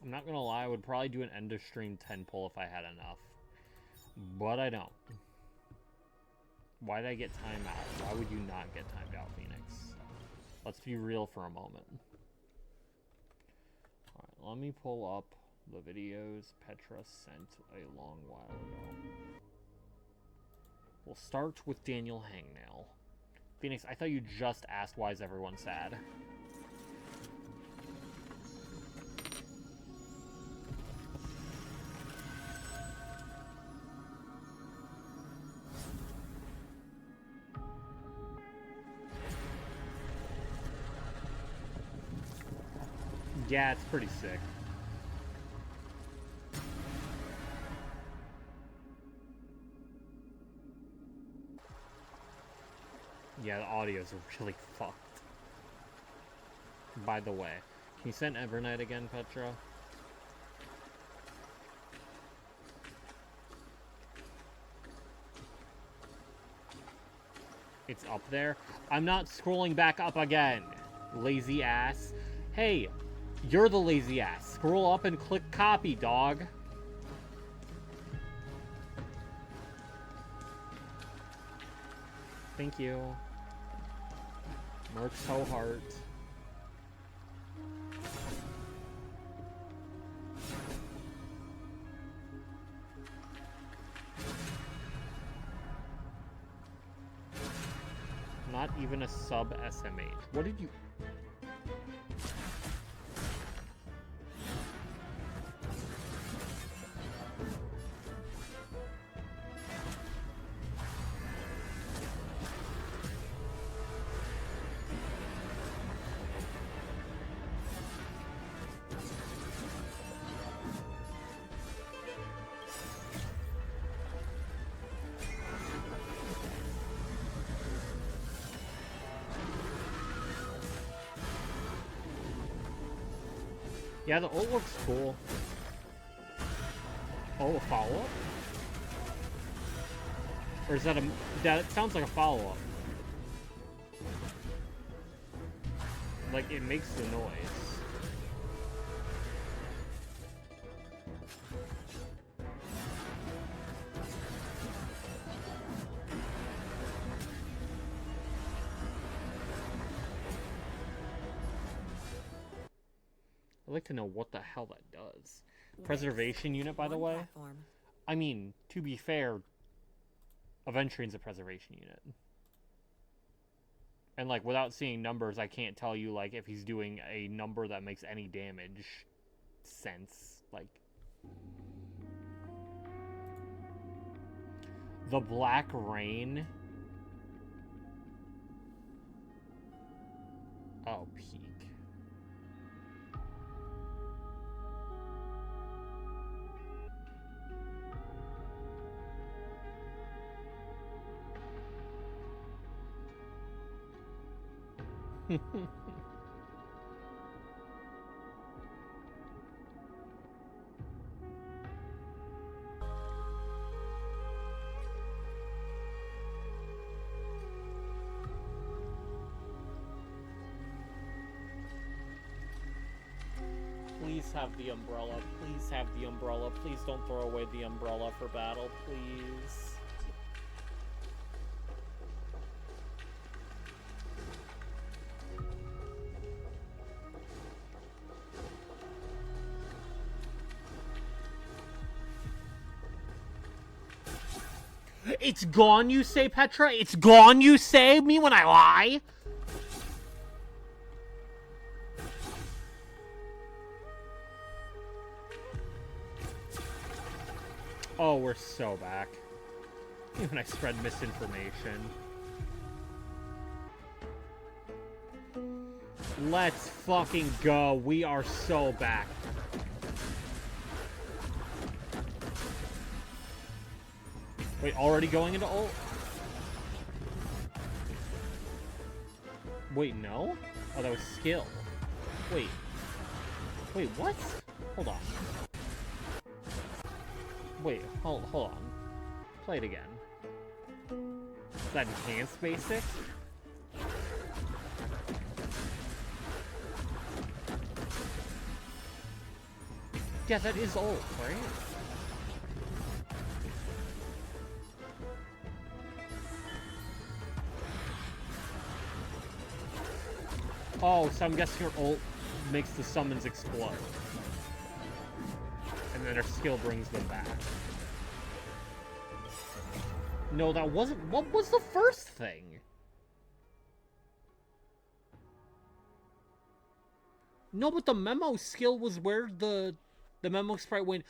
I'm not gonna lie, I would probably do an end of stream 10 pull if I had enough. But I don't. Why did I get timed out? Why would you not get timed out, Phoenix? Let's be real for a moment. Alright, let me pull up the videos Petra sent a long while ago. We'll start with Daniel Hangnail. Phoenix, I thought you just asked why is everyone sad. Yeah, it's pretty sick. Yeah, the audio's really fucked. By the way, can you send Evernight again, Petra? It's up there. I'm not scrolling back up again, lazy ass. Hey, you're the lazy ass. Scroll up and click copy, dog. Thank you. Merc so hard. Not even a sub SMH. What did you... Yeah, the ult looks cool. Oh, a follow-up? Or is that a... That sounds like a follow-up. Like, it makes the noise. I'd like to know what the hell that does. Preservation unit, by the way. I mean, to be fair, Aventrine's a preservation unit. And, like, without seeing numbers, I can't tell you, like, if he's doing a number that makes any damage sense. Like, the Black Rain. Oh, peak. Please have the umbrella. Please have the umbrella. Please don't throw away the umbrella for battle, please. It's gone, you say, Petra? It's gone, you say? Me when I lie? Oh, we're so back. Even I spread misinformation. Let's fucking go. We are so back. Wait, already going into ult? Wait, no? Oh, that was skill. Wait. Wait, what? Hold on. Wait, hold on. Play it again. Is that enhanced basic? Yeah, that is ult, right? Oh, so I'm guessing her ult makes the summons explode. And then her skill brings them back. No, that wasn't... What was the first thing? No, but the memo skill was where the memo sprite went...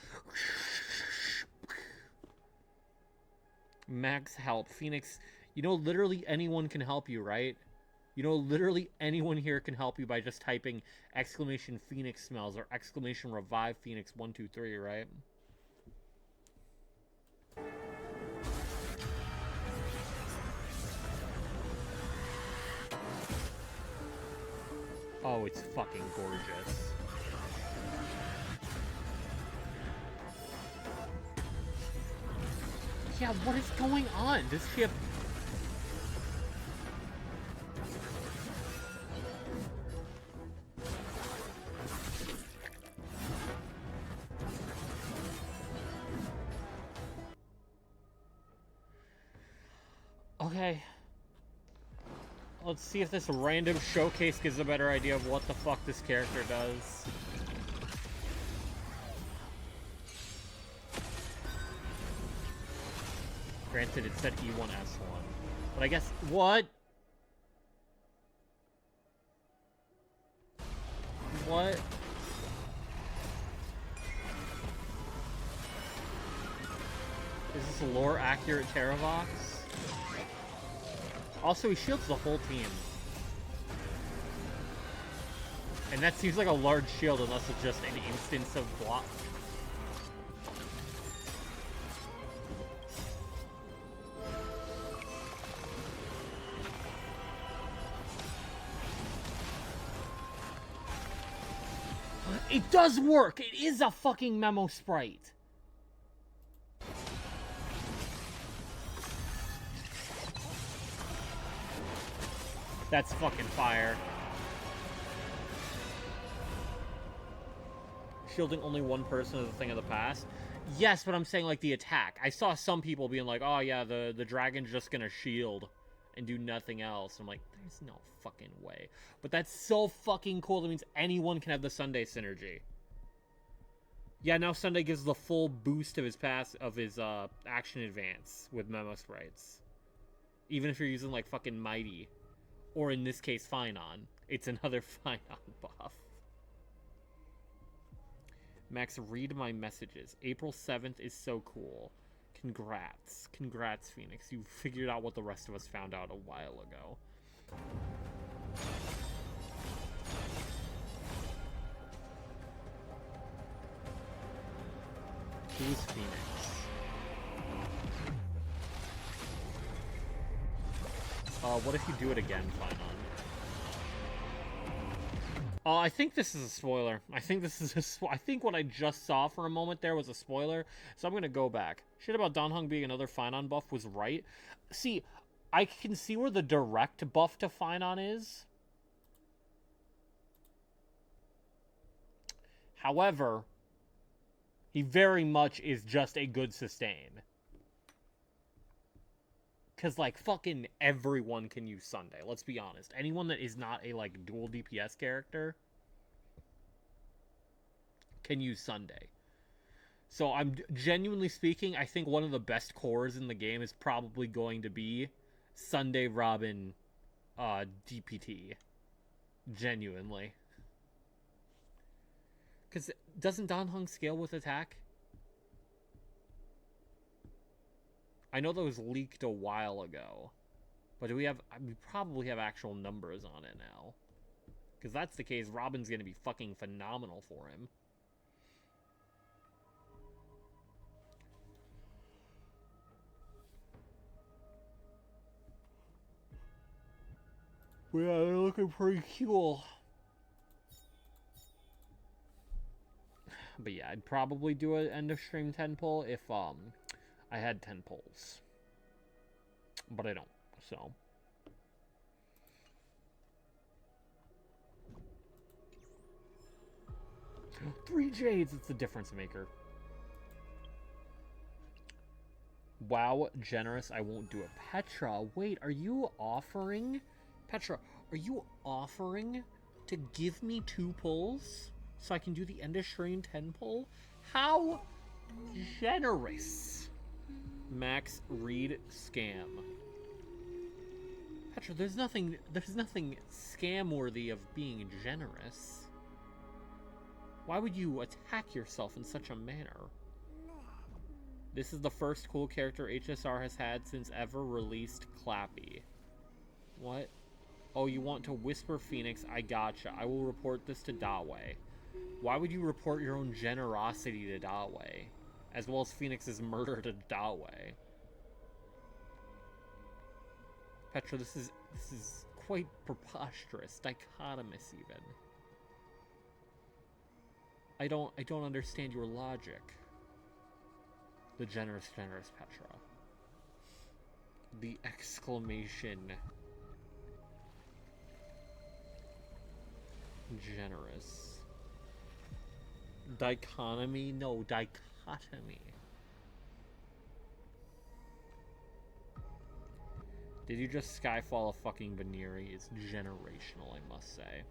Max help. Phoenix, you know literally anyone can help you, right? You know, literally anyone here can help you by just typing exclamation Phoenix smells or exclamation revive Phoenix 123, right? Oh, it's fucking gorgeous. Yeah, what is going on? Does she have... Okay. Let's see if this random showcase gives a better idea of what the fuck this character does. Granted, it said E1S1. But I guess... What? What? Is this a lore-accurate Terravox? Also, he shields the whole team. And that seems like a large shield unless it's just an instance of block. It does work! It is a fucking memo sprite! That's fucking fire. shielding only one person is a thing of the past. Yes, but I'm saying, like, the attack. I saw some people being like, oh, yeah, the dragon's just gonna shield and do nothing else. I'm like, there's no fucking way. But that's so fucking cool. That means anyone can have the Sunday synergy. Yeah, now Sunday gives the full boost of his action advance with memo sprites. Even if you're using, like, fucking Mighty. Or in this case, Finon. It's another Finon buff. Max, read my messages. April 7th is so cool. Congrats. Congrats, Phoenix. You figured out what the rest of us found out a while ago. Who's Phoenix? What if you do it again, Finon? I think this is a spoiler. I think what I just saw for a moment there was a spoiler, so I'm gonna go back. Shit about Danhong being another Finon buff was right. See, I can see where the direct buff to Finon is. However, he very much is just a good sustain. Because, like, fucking everyone can use Sunday. Let's be honest. Anyone that is not a, like, dual DPS character can use Sunday. So, I'm genuinely speaking, I think one of the best cores in the game is probably going to be Sunday Robin DPT. Genuinely. Because doesn't Danhong scale with attack? I know that was leaked a while ago, but we probably have actual numbers on it now. Because that's the case, Robin's going to be fucking phenomenal for him. Yeah, they're looking pretty cool. But yeah, I'd probably do an end of stream 10 pull if I had 10 pulls. But I don't, so. Three Jades, it's the difference maker. Wow, generous, I won't do it. Petra, wait, are you offering? Petra, are you offering to give me 2 pulls so I can do the end of stream 10 pull? How generous. Max, read scam. Petra, there's nothing scam-worthy of being generous. Why would you attack yourself in such a manner? This is the first cool character HSR has had since ever released Clappy. What? Oh, you want to whisper Phoenix? I gotcha. I will report this to Dawe. Why would you report your own generosity to Dawe? As well as Phoenix's murder to Dawe. Petra, this is quite preposterous, dichotomous even. I don't understand your logic. The generous Petra. The exclamation. Generous. Dichotomy? No, dichotomy. Did you just Skyfall a fucking Veneri? It's generational, I must say.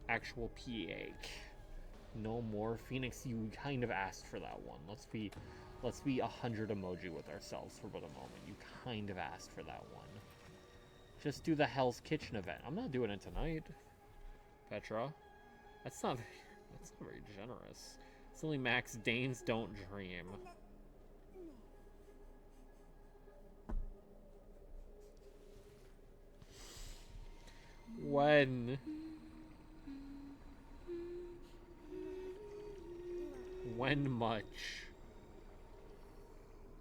Actual PA. No more. Phoenix, you kind of asked for that one. Let's be 100 emoji with ourselves for about a moment. You kind of asked for that one. Just do the Hell's Kitchen event. I'm not doing it tonight, Petra. That's not very generous. It's only Max Danes don't dream. When? When much?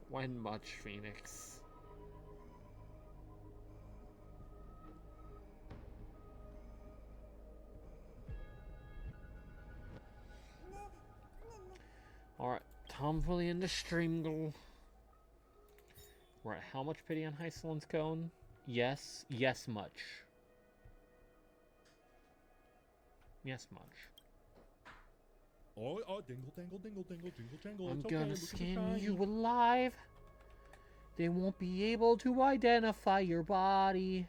When much, Phoenix? Alright, Tom fully in the stream goal. We're at how much pity on Hycelin's cone? Yes, yes much. Yes, Munch. Oh, dingle, dangle, dingle, dingle, jingle, jangle. I'm It's okay, gonna look at the skin shine. you alive. They won't be able to identify your body.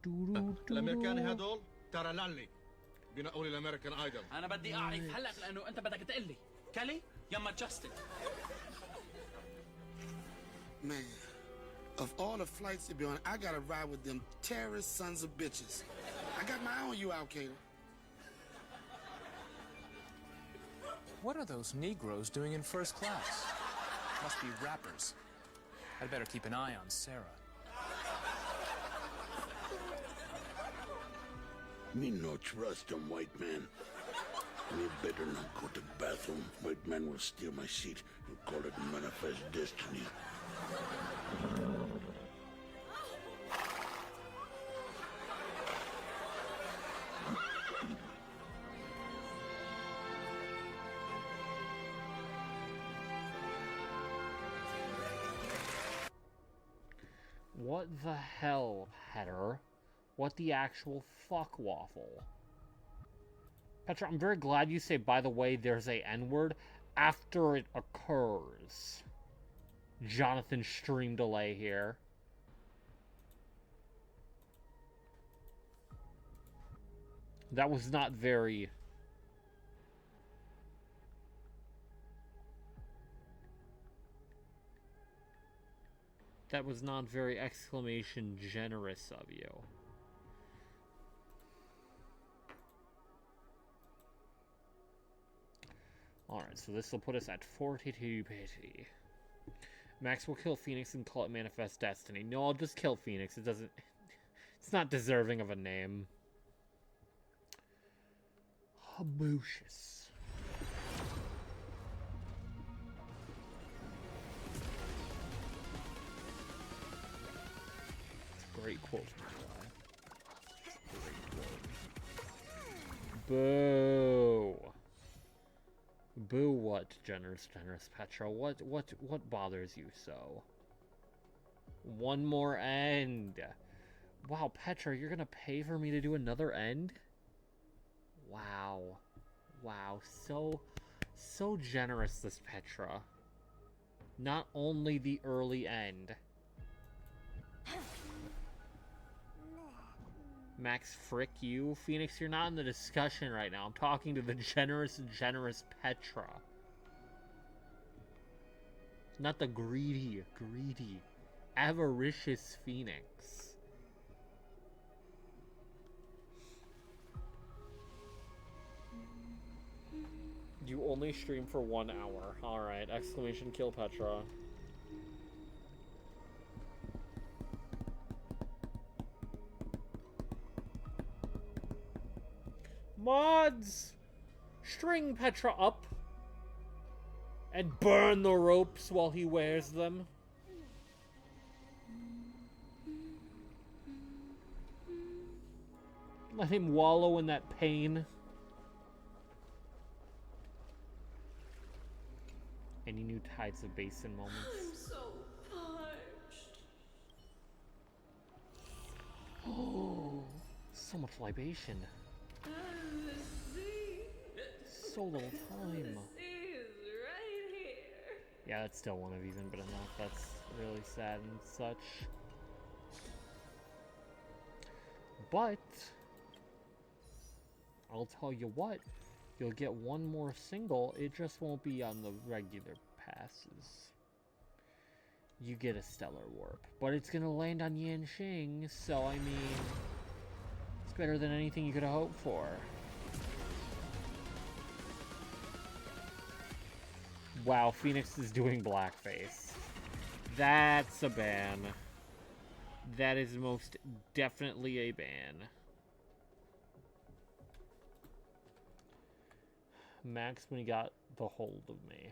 الامريكان هدول ترى لالي بينقوا لي الامريكان ايدول. انا بدي اعرف هلا لانه انت بدك تقلي كالي يما جاستن. Man, of all the flights to be on, I gotta ride with them terrorist sons of bitches. I got my eye on you, Al Qaeda. What are those Negroes doing in first class? Must be rappers. I'd better keep an eye on Sarah. Me no trust them, white man. Me better not go to the bathroom. White man will steal my seat and call it manifest destiny. What the hell, Header? What the actual fuck, Waffle? Petra, I'm very glad you say, by the way, there's a N-word after it occurs. Jonathan stream delay here. That was not very... That was not very exclamation generous of you. Alright, so this will put us at 42 pity. Max will kill Phoenix and call it Manifest Destiny. No, I'll just kill Phoenix. It doesn't... It's not deserving of a name. Haboocious. Great quote. Boo. Boo what, generous Petra? What bothers you so? One more end. Wow, Petra, you're gonna pay for me to do another end? Wow. Wow, so generous, this Petra. Not only the early end. Max, frick you. Phoenix, you're not in the discussion right now. I'm talking to the generous Petra. Not the greedy, avaricious Phoenix. You only stream for 1 hour. Alright, exclamation kill Petra. Mods! String Petra up and burn the ropes while he wears them. Let him wallow in that pain. Any new Tides of Basin moments? I'm so parched. Oh, so much libation. So little time. The sea is right here. Yeah, that's still one of even, but enough. That's really sad and such. But I'll tell you what, you'll get one more single. It just won't be on the regular passes. You get a Stellar Warp, but it's gonna land on Yanqing, so I mean, it's better than anything you could have hoped for. Wow, Phoenix is doing blackface. That's a ban. That is most definitely a ban. Max when he got the hold of me.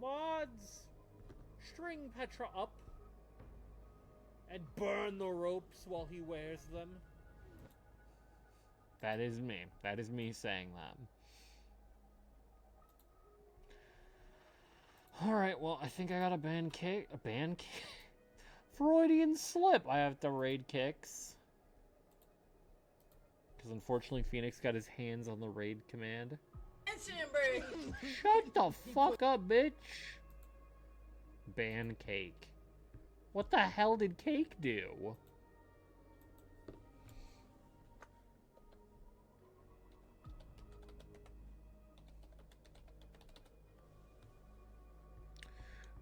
Mods! String Petra up and burn the ropes while he wears them. That is me. That is me saying that. Alright, well, I think I got a ban kick. A ban kick? Freudian slip. I have to raid kicks. Because unfortunately, Phoenix got his hands on the raid command. Instant break. Shut the fuck up, bitch! Ban Cake. What the hell did Cake do?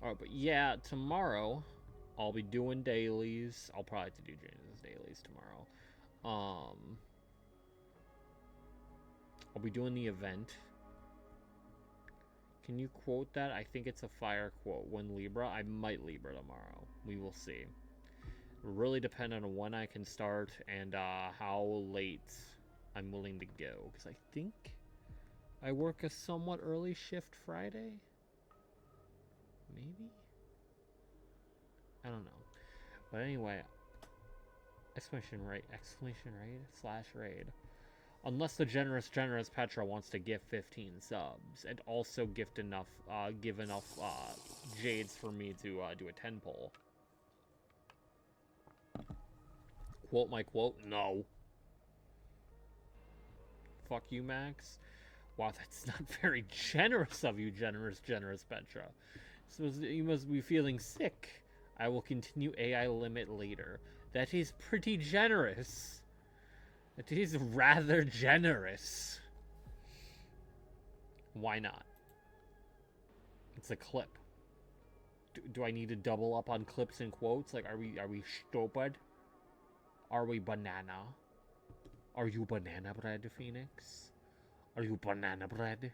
Alright, but yeah, tomorrow I'll be doing dailies. I'll probably have to do James' dailies tomorrow. I'll be doing the event. Can you quote that? I think it's a fire quote. When Libra? I might Libra tomorrow. We will see. It'll really depend on when I can start and how late I'm willing to go. Because I think I work a somewhat early shift Friday. Maybe? I don't know. But anyway, exclamation raid / raid. Unless the generous Petra wants to gift 15 subs and also gift enough, give enough jades for me to do a 10 poll. Quote my quote? No. Fuck you, Max. Wow, that's not very generous of you, generous Petra. So you must be feeling sick. I will continue AI limit later. That is pretty generous. That is rather generous. Why not? It's a clip. Do I need to double up on clips and quotes? Like, are we stupid? Are we banana? Are you banana bread, Phoenix? Are you banana bread?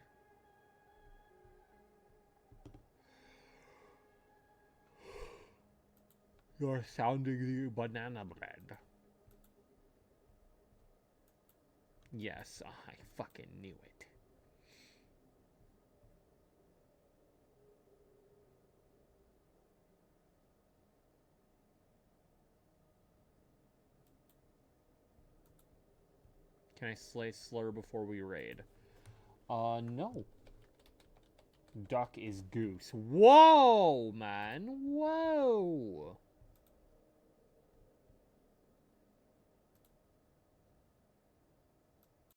You're sounding the banana bread. Yes, I fucking knew it. Can I slay Slur before we raid? No. Duck is goose. Whoa, man. Whoa.